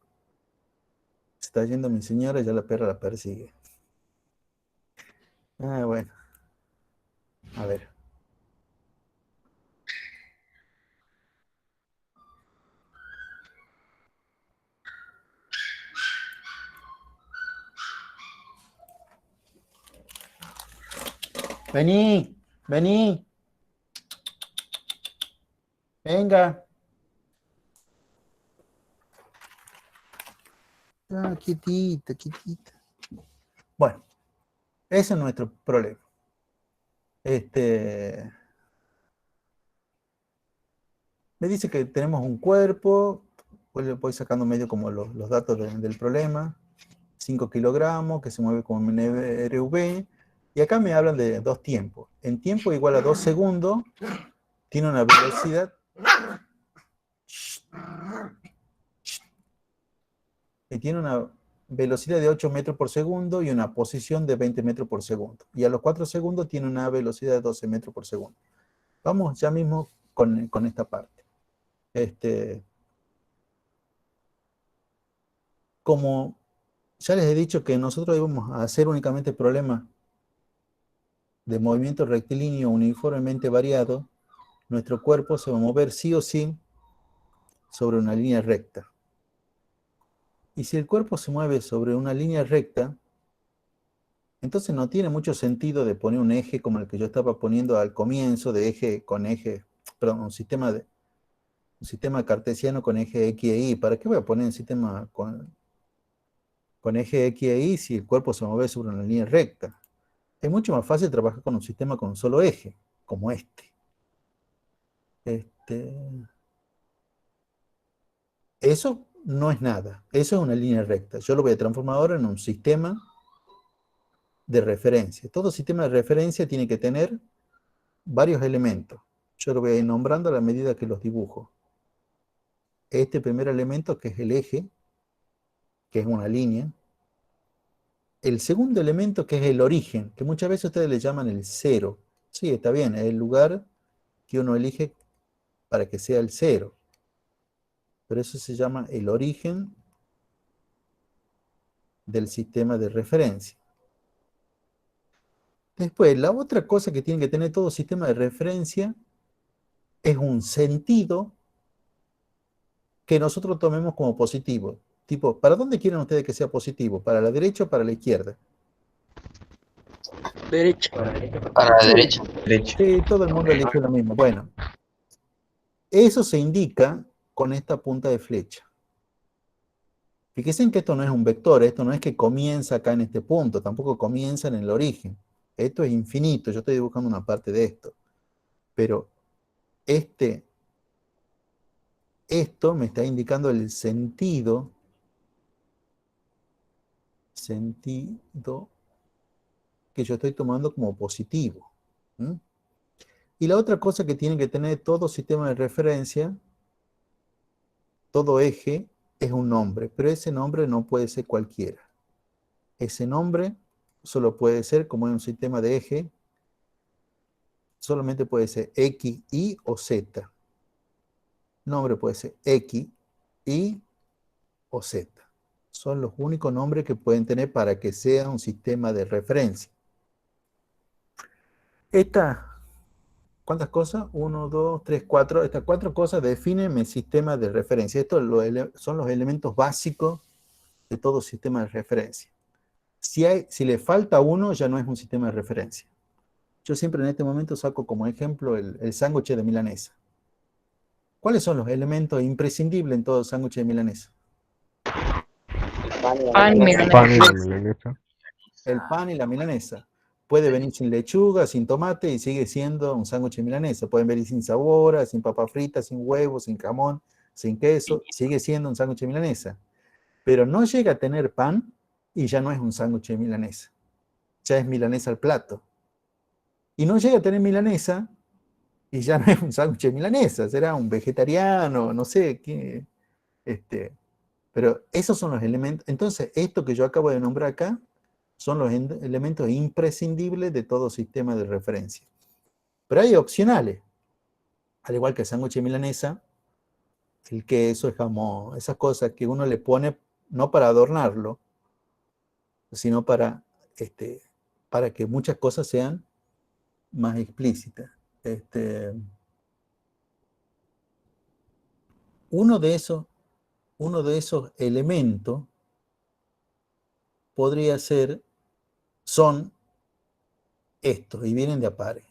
Se está yendo mi señora y ya la perra la persigue. Bueno. A ver. Vení, vení. Venga. Quietita, quietita. Bueno, ese es nuestro problema. Me dice que tenemos un cuerpo, voy sacando medio como los datos del problema. 5 kilogramos, que se mueve con RV. Y acá me hablan de dos tiempos. En tiempo igual a 2 segundos, tiene una velocidad... Y tiene una velocidad de 8 metros por segundo y una posición de 20 metros por segundo. Y a los 4 segundos tiene una velocidad de 12 metros por segundo. Vamos ya mismo con esta parte. Como ya les he dicho que nosotros íbamos a hacer únicamente problemas de movimiento rectilíneo uniformemente variado, nuestro cuerpo se va a mover sí o sí sobre una línea recta. Y si el cuerpo se mueve sobre una línea recta, Entonces no tiene mucho sentido de poner un eje como el que yo estaba poniendo al comienzo, de eje con eje, perdón, un sistema cartesiano con eje X e Y. ¿Para qué voy a poner un sistema con eje X e Y si el cuerpo se mueve sobre una línea recta? Es mucho más fácil trabajar con un sistema con un solo eje, como este. Eso no es nada, eso es una línea recta. Yo lo voy a transformar ahora en un sistema de referencia. Todo sistema de referencia tiene que tener varios elementos. Yo lo voy a ir nombrando a la medida que los dibujo. Este primer elemento, que es el eje, que es una línea. El segundo elemento, que es el origen, que muchas veces ustedes le llaman el cero. Sí, está bien, es el lugar que uno elige para que sea el cero. Pero eso se llama el origen del sistema de referencia. Después, la otra cosa que tiene que tener todo sistema de referencia es un sentido que nosotros tomemos como positivo. Tipo, ¿para dónde quieren ustedes que sea positivo? ¿Para la derecha o para la izquierda? Derecha. Para la derecha. Sí, todo el mundo eligió lo mismo. Bueno, eso se indica con esta punta de flecha. Fíjense en que esto no es un vector, esto no es que comienza acá en este punto, tampoco comienza en el origen. Esto es infinito, yo estoy dibujando una parte de esto. Pero esto me está indicando el sentido que yo estoy tomando como positivo. ¿Mm? Y la otra cosa que tiene que tener todo sistema de referencia, todo eje, es un nombre, pero ese nombre no puede ser cualquiera. Ese nombre solo puede ser, como en un sistema de eje, solamente puede ser X, Y o Z. Nombre puede ser X, Y o Z. Son los únicos nombres que pueden tener para que sea un sistema de referencia. ¿Cuántas cosas? 1, 2, 3, 4. Estas 4 cosas definen mi sistema de referencia. Estos son los elementos básicos de todo sistema de referencia. Si le falta uno, ya no es un sistema de referencia. Yo siempre en este momento saco como ejemplo el sándwich de milanesa. ¿Cuáles son los elementos imprescindibles en todo sándwich de milanesa? Pan, milanesa. El pan y la milanesa. Puede venir sin lechuga, sin tomate y sigue siendo un sándwich de milanesa. Pueden venir sin sabora, sin papa frita, sin huevo, sin jamón, sin queso. Sigue siendo un sándwich de milanesa. Pero no llega a tener pan y ya no es un sándwich de milanesa. Ya es milanesa al plato. Y no llega a tener milanesa y ya no es un sándwich de milanesa. Será un vegetariano, no sé qué. Pero esos son los elementos. Entonces, esto que yo acabo de nombrar acá son los elementos imprescindibles de todo sistema de referencia. Pero hay opcionales. Al igual que el sándwich de milanesa, el queso, el jamón, esas cosas que uno le pone no para adornarlo, sino para que muchas cosas sean más explícitas. Uno de esos elementos podría ser, son estos, y vienen de a pares.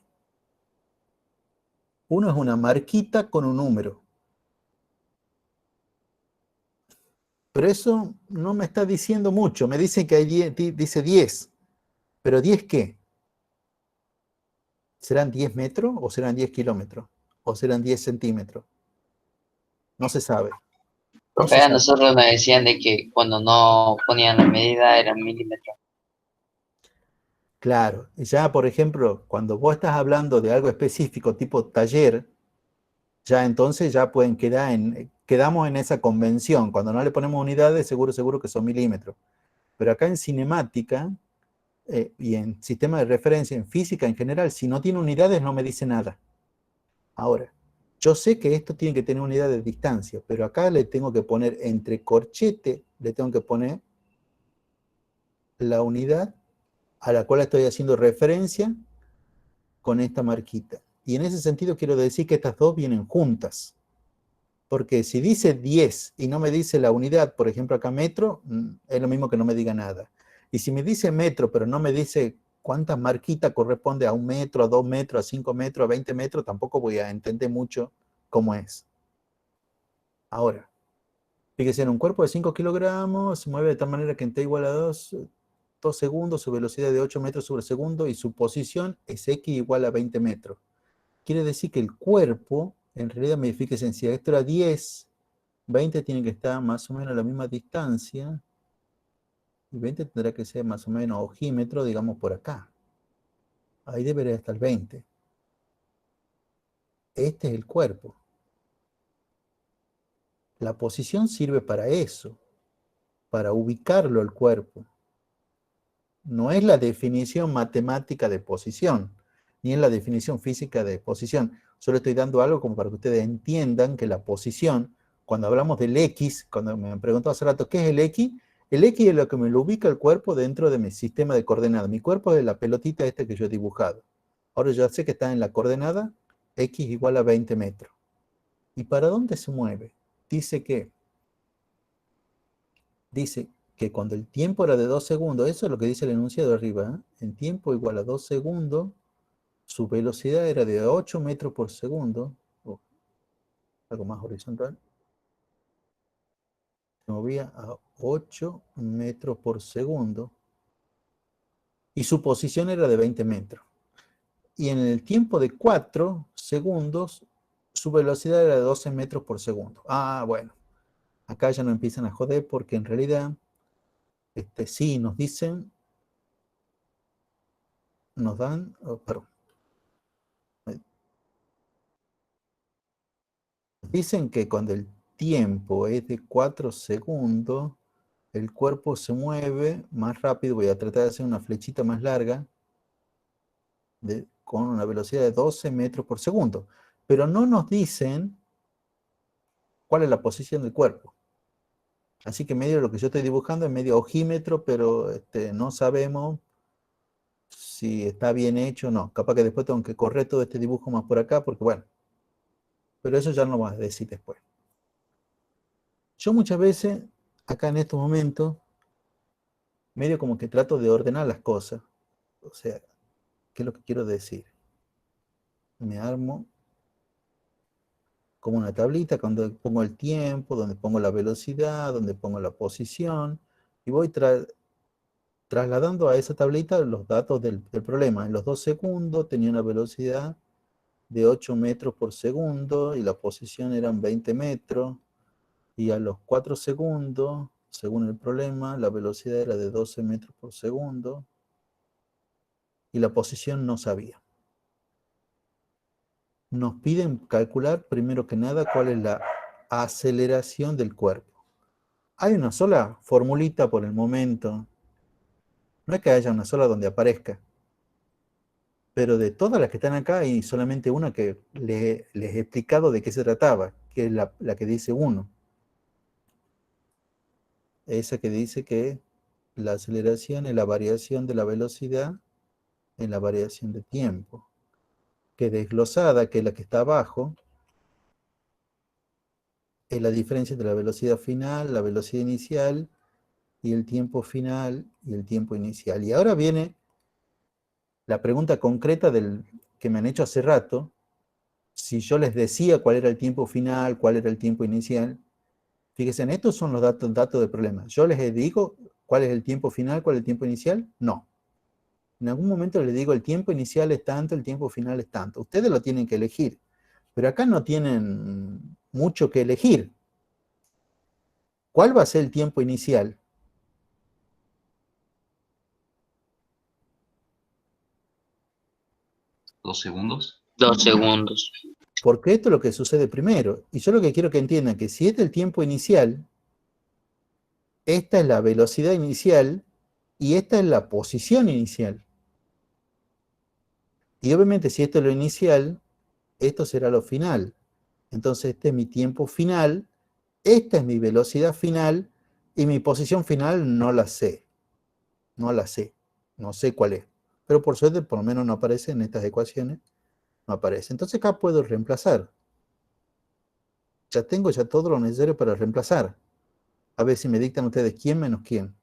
Uno es una marquita con un número. Pero eso no me está diciendo mucho. Me dicen que dice 10. ¿Pero 10 qué? ¿Serán 10 metros o serán 10 kilómetros? ¿O serán 10 centímetros? No se sabe. Profe, a nosotros nos decían de que cuando no ponían la medida eran milímetros. Claro. Ya, por ejemplo, cuando vos estás hablando de algo específico, tipo taller, ya entonces ya pueden quedamos en esa convención. Cuando no le ponemos unidades, seguro que son milímetros. Pero acá en cinemática y en sistema de referencia, en física en general, si no tiene unidades no me dice nada. Ahora, yo sé que esto tiene que tener unidades de distancia, pero acá le tengo que poner entre corchete, le tengo que poner la unidad a la cual estoy haciendo referencia con esta marquita. Y en ese sentido quiero decir que estas dos vienen juntas. Porque si dice 10 y no me dice la unidad, por ejemplo acá metro, es lo mismo que no me diga nada. Y si me dice metro, pero no me dice cuántas marquitas corresponde a 1 metro, a 2 metros, a 5 metros, a 20 metros, tampoco voy a entender mucho cómo es. Ahora, fíjese, en un cuerpo de 5 kilogramos se mueve de tal manera que en t igual a 2 segundos, su velocidad de 8 metros sobre segundo y su posición es x igual a 20 metros. Quiere decir que el cuerpo, en realidad, fíjense, si esto era 10, 20 tiene que estar más o menos a la misma distancia, y 20 tendrá que ser más o menos ojímetro, digamos, por acá. Ahí debería estar el 20. Este es el cuerpo. La posición sirve para eso, para ubicarlo al cuerpo. No es la definición matemática de posición, ni es la definición física de posición. Solo estoy dando algo como para que ustedes entiendan que la posición, cuando hablamos del X, cuando me preguntó hace rato, ¿qué es el X? El X es lo que me lo ubica el cuerpo dentro de mi sistema de coordenadas. Mi cuerpo es la pelotita esta que yo he dibujado. Ahora yo sé que está en la coordenada X igual a 20 metros. ¿Y para dónde se mueve? Dice que cuando el tiempo era de 2 segundos, eso es lo que dice el enunciado arriba, en tiempo igual a 2 segundos, su velocidad era de 8 metros por segundo, algo más horizontal, se movía a 8 metros por segundo, y su posición era de 20 metros. Y en el tiempo de 4 segundos, su velocidad era de 12 metros por segundo. Ah, bueno, acá ya no empiezan a joder porque en realidad, sí, nos dicen, nos dan, perdón. Dicen que cuando el tiempo es de 4 segundos, el cuerpo se mueve más rápido. Voy a tratar de hacer una flechita más larga con una velocidad de 12 metros por segundo. Pero no nos dicen cuál es la posición del cuerpo. Así que medio lo que yo estoy dibujando es medio ojímetro, pero no sabemos si está bien hecho o no. Capaz que después tengo que correr todo este dibujo más por acá, porque bueno. Pero eso ya no lo vamos a decir después. Yo muchas veces, acá en estos momentos, medio como que trato de ordenar las cosas. O sea, ¿qué es lo que quiero decir? Me armo como una tablita donde pongo el tiempo, donde pongo la velocidad, donde pongo la posición, y voy trasladando a esa tablita los datos del problema. En los 2 segundos tenía una velocidad de 8 metros por segundo y la posición eran 20 metros. Y a los 4 segundos, según el problema, la velocidad era de 12 metros por segundo y la posición no sabía. Nos piden calcular, primero que nada, cuál es la aceleración del cuerpo. Hay una sola formulita por el momento. No es que haya una sola donde aparezca. Pero de todas las que están acá, hay solamente una que les he explicado de qué se trataba, que es la que dice 1. Esa que dice que la aceleración es la variación de la velocidad en la variación de tiempo. Que desglosada, que es la que está abajo, es la diferencia entre la velocidad final, la velocidad inicial, y el tiempo final y el tiempo inicial. Y ahora viene la pregunta concreta que me han hecho hace rato. Si yo les decía cuál era el tiempo final, cuál era el tiempo inicial, fíjense, estos son los datos del problema. Yo les digo cuál es el tiempo final, cuál es el tiempo inicial. No. En algún momento les digo el tiempo inicial es tanto, el tiempo final es tanto. Ustedes lo tienen que elegir. Pero acá no tienen mucho que elegir. ¿Cuál va a ser el tiempo inicial? ¿2 segundos? 2 segundos. Porque esto es lo que sucede primero. Y yo lo que quiero que entiendan que si este es el tiempo inicial, esta es la velocidad inicial y esta es la posición inicial. Y obviamente si esto es lo inicial, esto será lo final. Entonces este es mi tiempo final, esta es mi velocidad final y mi posición final no la sé. No la sé. No sé cuál es. Pero por suerte por lo menos no aparece en estas ecuaciones. No aparece. Entonces acá puedo reemplazar. Ya tengo ya todo lo necesario para reemplazar. A ver si me dictan ustedes quién menos quién.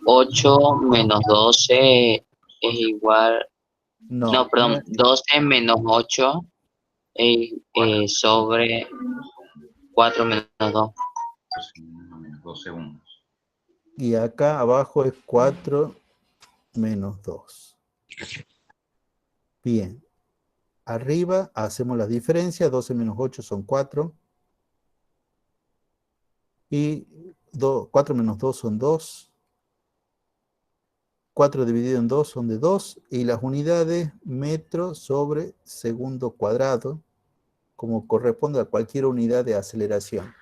8 menos 12 es igual, No, no, perdón, no, 12 menos 8 sobre 4 menos 2. Menos 2 segundos. y acá abajo es 4 menos 2. Bien. Arriba hacemos la diferencia, 12 menos 8 son 4. Y 4 menos 2 son 2. 4 dividido en 2 son de 2. Y las unidades metro sobre segundo cuadrado, como corresponde a cualquier unidad de aceleración.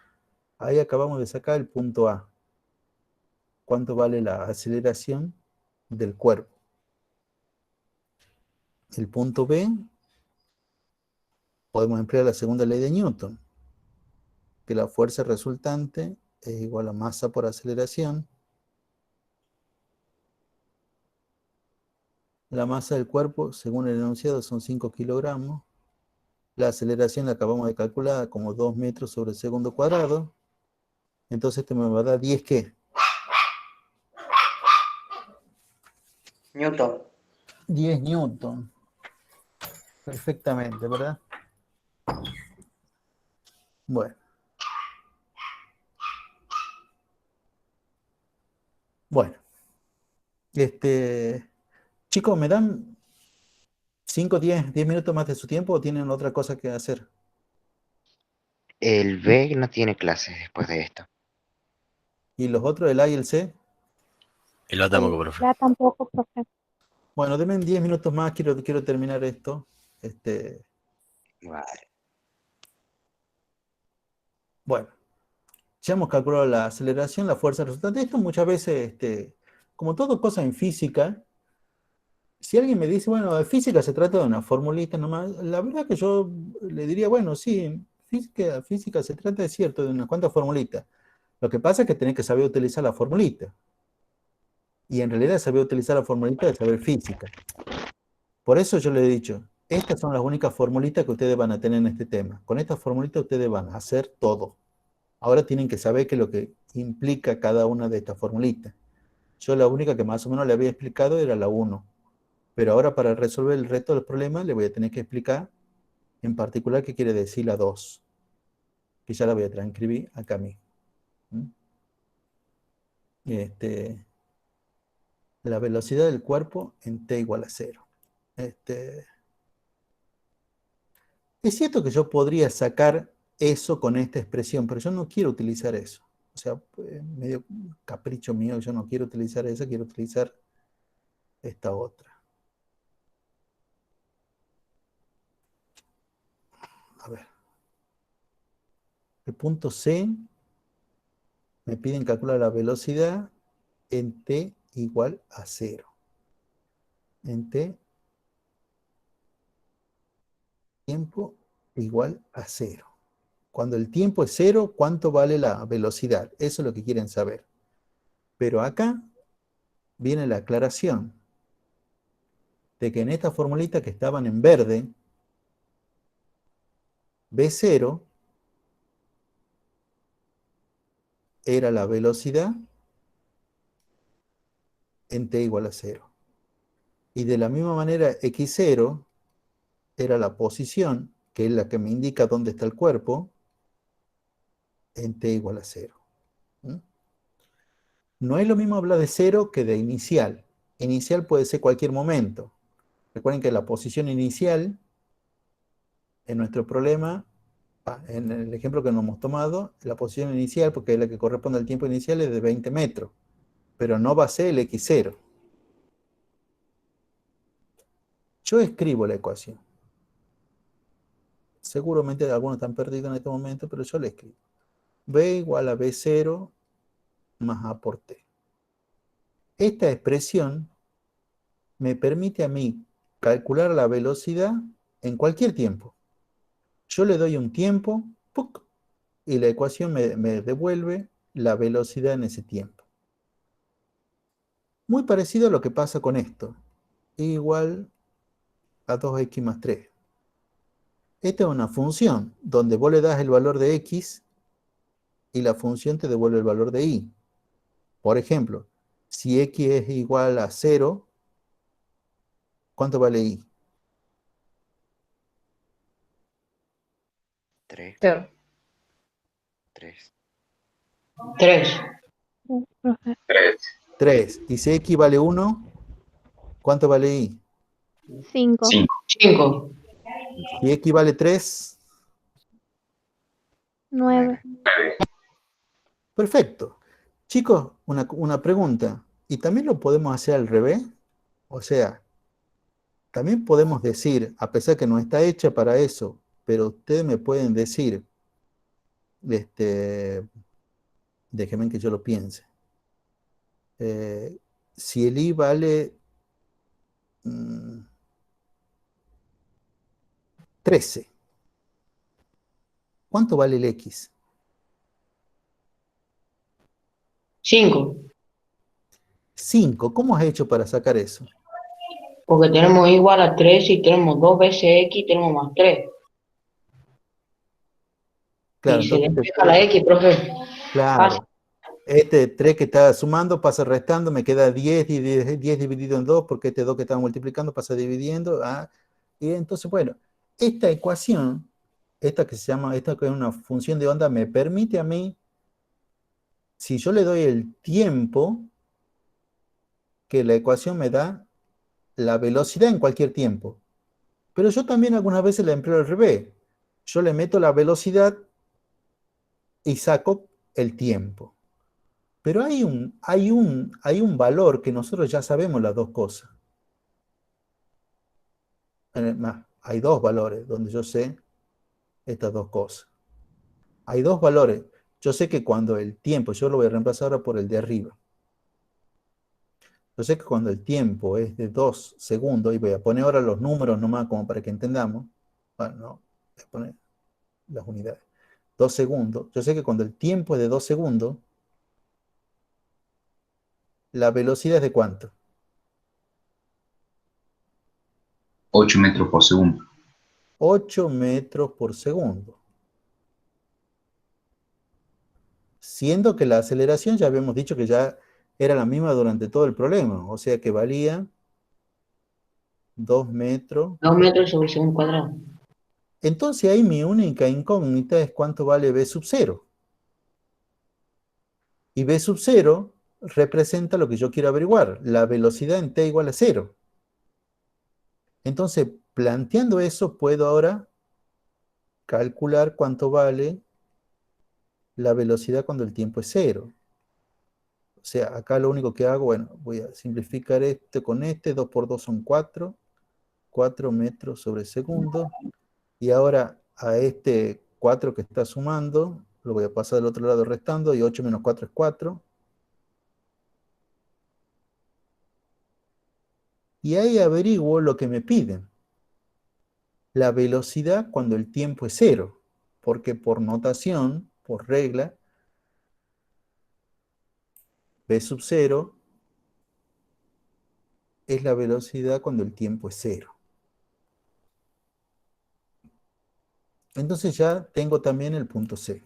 Ahí acabamos de sacar el punto A. ¿Cuánto vale la aceleración del cuerpo? El punto B, podemos emplear la segunda ley de Newton, que la fuerza resultante es igual a masa por aceleración. La masa del cuerpo, según el enunciado, son 5 kilogramos. La aceleración la acabamos de calcular como 2 metros sobre segundo cuadrado. Entonces esto me va a dar 10 ¿qué? Newton. 10 newton. Perfectamente, ¿verdad? Bueno. Bueno. Chicos, ¿me dan 5, 10 minutos más de su tiempo o tienen otra cosa que hacer? El B no tiene clases después de esto. ¿Y los otros, el A y el C? Y lo tampoco, profe. Ya tampoco, profe. Bueno, denme 10 minutos más, quiero terminar esto. Vale. Bueno, ya hemos calculado la aceleración, la fuerza resultante. Esto muchas veces, como todo cosa en física, si alguien me dice, bueno, de física se trata de una formulita nomás, la verdad que yo le diría, bueno, sí, en física se trata, es cierto, de unas cuantas formulitas. Lo que pasa es que tenés que saber utilizar la formulita. Y en realidad saber utilizar la formulita es saber física. Por eso yo le he dicho, estas son las únicas formulitas que ustedes van a tener en este tema. Con estas formulitas ustedes van a hacer todo. Ahora tienen que saber qué es lo que implica cada una de estas formulitas. Yo la única que más o menos le había explicado era la 1. Pero ahora para resolver el resto del problema le voy a tener que explicar en particular qué quiere decir la 2. Que ya la voy a transcribir acá mismo. La velocidad del cuerpo en t igual a 0. Es cierto que yo podría sacar eso con esta expresión, pero yo no quiero utilizar eso. O sea, medio capricho mío, yo no quiero utilizar eso, quiero utilizar esta otra. A ver. El punto C, me piden calcular la velocidad en t igual a 0. En t tiempo igual a 0. Cuando el tiempo es 0, ¿cuánto vale la velocidad? Eso es lo que quieren saber. Pero acá viene la aclaración de que en esta formulita que estaban en verde, V0 era la velocidad en t igual a 0. Y de la misma manera, x0 era la posición, que es la que me indica dónde está el cuerpo, en t igual a 0. No es lo mismo hablar de 0 que de inicial. Inicial puede ser cualquier momento. Recuerden que la posición inicial, en nuestro problema, en el ejemplo que nos hemos tomado, la posición inicial, porque es la que corresponde al tiempo inicial, es de 20 metros. Pero no va a ser el x0. Yo escribo la ecuación. Seguramente algunos están perdidos en este momento, pero yo la escribo. B igual a B0 más A por T. Esta expresión me permite a mí calcular la velocidad en cualquier tiempo. Yo le doy un tiempo, ¡puc!, y la ecuación me devuelve la velocidad en ese tiempo. Muy parecido a lo que pasa con esto. Igual a 2x más 3. Esta es una función donde vos le das el valor de x y la función te devuelve el valor de y. Por ejemplo, Si X es igual a 0, ¿cuánto vale Y? 3, Cero. 3. 3. Profe. 3. Y si X vale 1, ¿cuánto vale Y? 5. 5. 5. Si X vale 3, 9. perfecto. Chicos, una pregunta. ¿Y también lo podemos hacer al revés? O sea, también podemos decir, a pesar que no está hecha para eso, pero ustedes me pueden decir, déjenme que yo lo piense. Si el I vale 13, ¿cuánto vale el X? 5. 5. ¿Cómo has hecho para sacar eso? Porque tenemos igual a 3 y tenemos 2 veces X, tenemos más 3. Claro, Y se entonces, despeja la X, profe. Fácil. claro, este 3 que está sumando pasa restando, me queda 10 y 10 dividido en 2, porque este 2 que estaba multiplicando pasa dividiendo. Y entonces, bueno, esta ecuación, esta que es una función de onda, me permite a mí, si yo le doy el tiempo, que la ecuación me da la velocidad en cualquier tiempo. Pero yo también algunas veces la empleo al revés. Yo le meto la velocidad y saco el tiempo. Pero hay un valor que nosotros ya sabemos las dos cosas. Hay dos valores donde yo sé estas dos cosas. Hay dos valores. Yo sé que cuando el tiempo, yo lo voy a reemplazar ahora por el de arriba. Yo sé que cuando el tiempo es de 2 segundos, y voy a poner ahora los números nomás como para que entendamos. Bueno, no, voy a poner las unidades. 2 segundos. Yo sé que cuando el tiempo es de 2 segundos, la velocidad es de ¿cuánto? 8 metros por segundo. 8 metros por segundo. Siendo que la aceleración ya habíamos dicho que ya era la misma durante todo el problema, o sea que valía 2 metros. 2 metros sobre segundo cuadrado. Entonces ahí mi única incógnita es cuánto vale B sub 0. Y B sub 0 representa lo que yo quiero averiguar, la velocidad en t igual a 0. Entonces, planteando eso, puedo ahora calcular cuánto vale la velocidad cuando el tiempo es 0. O sea, acá lo único que hago, bueno, voy a simplificar este con este, 2 por 2 son 4, 4 metros sobre segundo. Y ahora a este 4 que está sumando, lo voy a pasar del otro lado restando, y 8 menos 4 es 4. Y ahí averiguo lo que me piden. La velocidad cuando el tiempo es 0. Porque por notación, por regla, B sub 0 es la velocidad cuando el tiempo es 0. Entonces ya tengo también el punto C.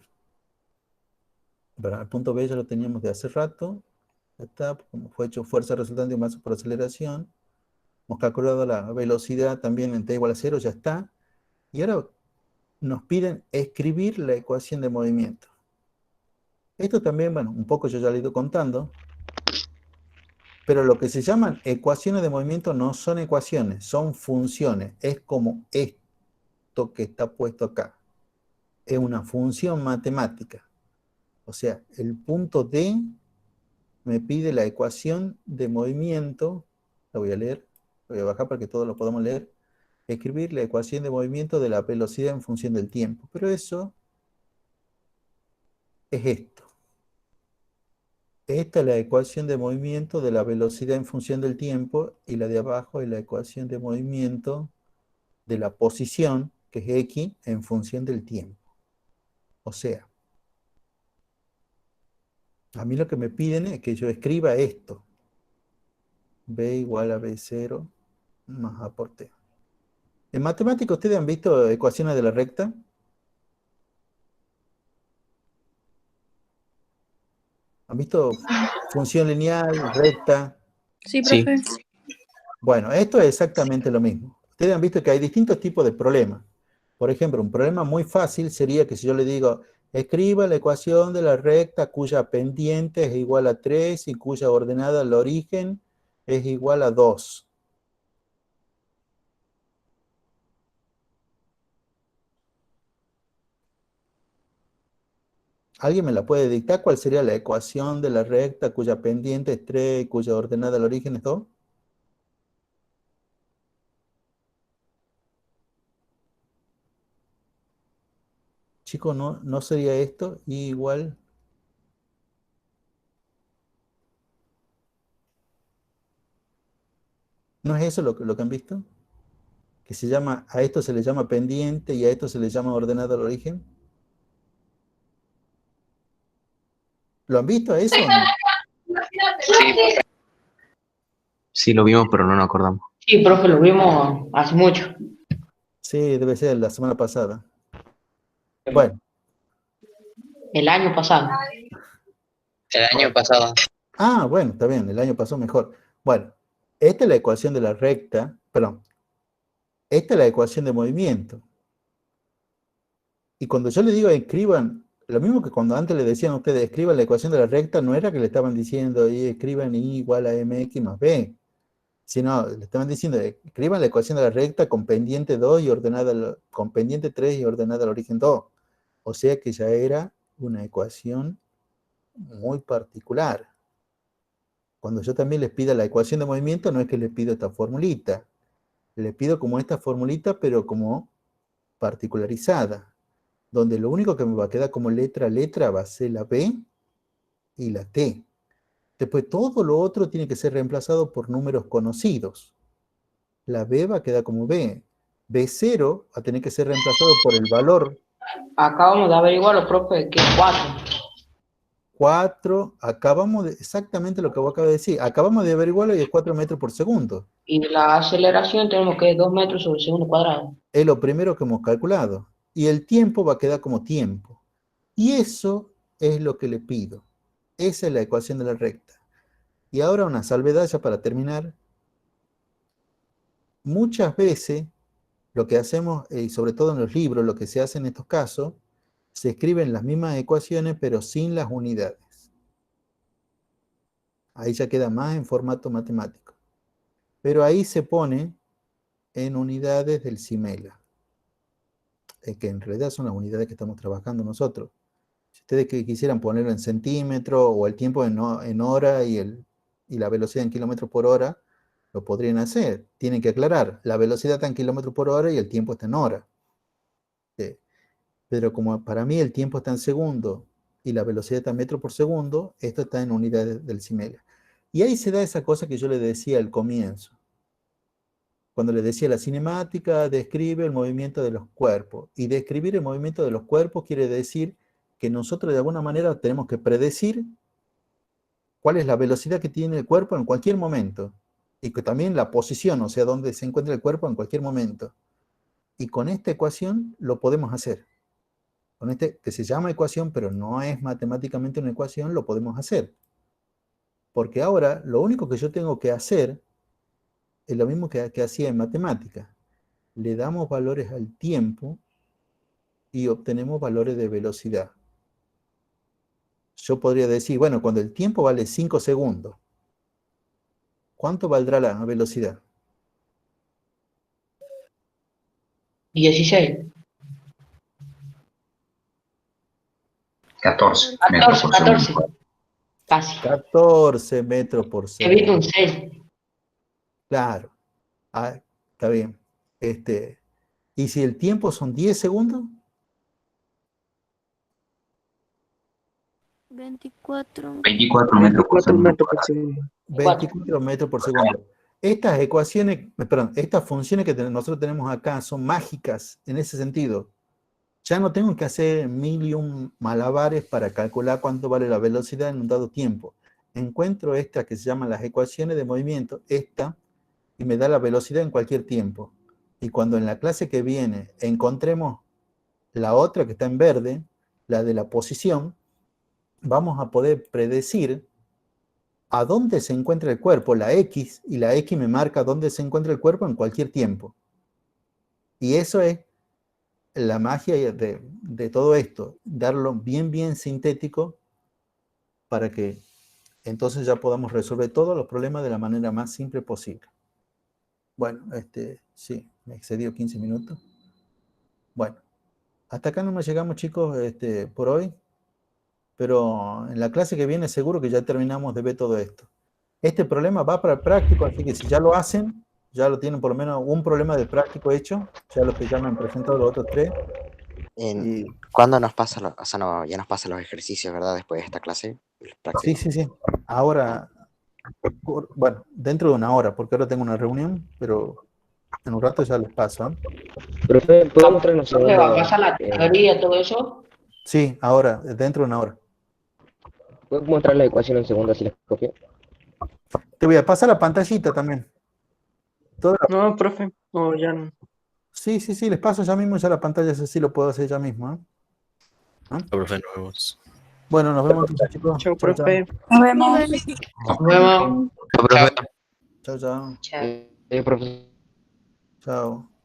El punto B ya lo teníamos de hace rato. Ya está, como fue hecho fuerza resultante de masa por aceleración. Hemos calculado la velocidad también en t igual a 0, ya está. Y ahora nos piden escribir la ecuación de movimiento. Esto también, bueno, un poco yo ya lo he ido contando. Pero lo que se llaman ecuaciones de movimiento no son ecuaciones, son funciones. Es como esto que está puesto acá. Es una función matemática. O sea, el punto D me pide la ecuación de movimiento. La voy a leer, la voy a bajar para que todos lo podamos leer. Escribir la ecuación de movimiento de la velocidad en función del tiempo. Pero eso es esto. Esta es la ecuación de movimiento de la velocidad en función del tiempo, y la de abajo es la ecuación de movimiento de la posición, que es X, en función del tiempo. O sea, a mí lo que me piden es que yo escriba esto. B igual a B0 más A por T. En matemática, ¿ustedes han visto ecuaciones de la recta? ¿Han visto función lineal, recta? Sí, Sí. profe. Bueno, esto es exactamente lo mismo. Ustedes han visto que hay distintos tipos de problemas. Por ejemplo, un problema muy fácil sería que si yo le digo, escriba la ecuación de la recta cuya pendiente es igual a 3 y cuya ordenada al origen es igual a 2. ¿Alguien me la puede dictar? ¿Cuál sería la ecuación de la recta cuya pendiente es 3 y cuya ordenada al origen es 2? Chicos, ¿no sería esto igual? ¿No es eso lo que han visto? Que se llama, a esto se le llama pendiente y a esto se le llama ordenada al origen. ¿Lo han visto a eso o no? Sí, lo vimos, pero no nos acordamos. Sí, profe, lo vimos hace mucho. Sí, debe ser la semana pasada. Bueno. El año pasado. El año pasado. Ah, bueno, está bien, el año pasó mejor. Bueno, esta es la ecuación de la recta, perdón, esta es la ecuación de movimiento. Y cuando yo le digo escriban, lo mismo que cuando antes le decían a ustedes, escriban la ecuación de la recta, no era que le estaban diciendo, y escriban y igual a mx más b, sino le estaban diciendo, escriban la ecuación de la recta con pendiente 2 y ordenada, con pendiente 3 y ordenada al origen 2. O sea que ya era una ecuación muy particular. Cuando yo también les pido la ecuación de movimiento, no es que les pido esta formulita. Les pido como esta formulita, pero como particularizada, donde lo único que me va a quedar como letra a letra va a ser la B y la T. Después todo lo otro tiene que ser reemplazado por números conocidos. La B va a quedar como B. B0 va a tener que ser reemplazado por el valor. Acabamos de averiguarlo, profe, que es 4. 4, acabamos de, exactamente lo que vos acabas de decir, acabamos de averiguarlo y es 4 metros por segundo. Y la aceleración tenemos que es 2 metros sobre segundo cuadrado. Es lo primero que hemos calculado. Y el tiempo va a quedar como tiempo. Y eso es lo que le pido. Esa es la ecuación de la recta. Y ahora una salvedad ya para terminar. Muchas veces lo que hacemos, y sobre todo en los libros, lo que se hace en estos casos, se escriben las mismas ecuaciones pero sin las unidades. Ahí ya queda más en formato matemático. Pero ahí se pone en unidades del CIMELA, que en realidad son las unidades que estamos trabajando nosotros. Si ustedes quisieran ponerlo en centímetros o el tiempo en hora y la velocidad en kilómetros por hora, lo podrían hacer. Tienen que aclarar, la velocidad está en kilómetros por hora y el tiempo está en hora. Sí. Pero como para mí el tiempo está en segundo y la velocidad está en metros por segundo, esto está en unidades del CIMELA. Y ahí se da esa cosa que yo les decía al comienzo. Cuando les decía la cinemática describe el movimiento de los cuerpos. Y describir el movimiento de los cuerpos quiere decir que nosotros de alguna manera tenemos que predecir cuál es la velocidad que tiene el cuerpo en cualquier momento. Y que también la posición, o sea, dónde se encuentra el cuerpo en cualquier momento. Y con esta ecuación lo podemos hacer. Con este, que se llama ecuación, pero no es matemáticamente una ecuación, lo podemos hacer. Porque ahora lo único que yo tengo que hacer es lo mismo que hacía en matemática. Le damos valores al tiempo y obtenemos valores de velocidad. Yo podría decir, bueno, cuando el tiempo vale 5 segundos, ¿cuánto valdrá la velocidad? 16. 14 metros 14, por 14. segundo. Casi. 14 metros por He visto segundo. un 6. Claro. Ah, está bien. ¿Y si el tiempo son 10 segundos? 24. 24 metros por 4 segundo. metros por segundo. 24 metros por segundo. Estas ecuaciones, perdón, estas funciones que nosotros tenemos acá son mágicas en ese sentido. Ya no tengo que hacer 1001 malabares para calcular cuánto vale la velocidad en un dado tiempo. Encuentro esta que se llama las ecuaciones de movimiento, esta, y me da la velocidad en cualquier tiempo. Y cuando en la clase que viene encontremos la otra que está en verde, la de la posición, vamos a poder predecir a dónde se encuentra el cuerpo, la X, y la X me marca dónde se encuentra el cuerpo en cualquier tiempo. Y eso es la magia de todo esto, darlo bien sintético para que entonces ya podamos resolver todos los problemas de la manera más simple posible. Bueno, sí, me excedió 15 minutos. Bueno, hasta acá nomás llegamos, chicos, por hoy. Pero en la clase que viene seguro que ya terminamos de ver todo esto. Este problema va para el práctico, así que si ya lo hacen, ya lo tienen por lo menos un problema de práctico hecho, ya los que ya me han presentado los otros 3. ¿Cuándo nos pasa, o sea, no, ya nos pasan los ejercicios, ¿verdad? Después de esta clase. Sí. Ahora, bueno, dentro de una hora, porque ahora tengo una reunión, pero en un rato ya les paso. Profe, ¿puedo mostrarnos un ¿Profe, va a pasar la teoría, todo eso? Sí, ahora, dentro de una hora. ¿Puedo mostrar la ecuación en segundo si les copio? Te voy a pasar la pantallita también. No, profe, no, ya no. Sí, les paso ya mismo, ya la pantalla, eso sí lo puedo hacer ya mismo. ¿No? Profe, nos vemos. Bueno, nos vemos entonces, chicos. Chao, profe. Nos vemos. Nos vemos. Chao, profe. Chao. Chao. Profesor. Chao.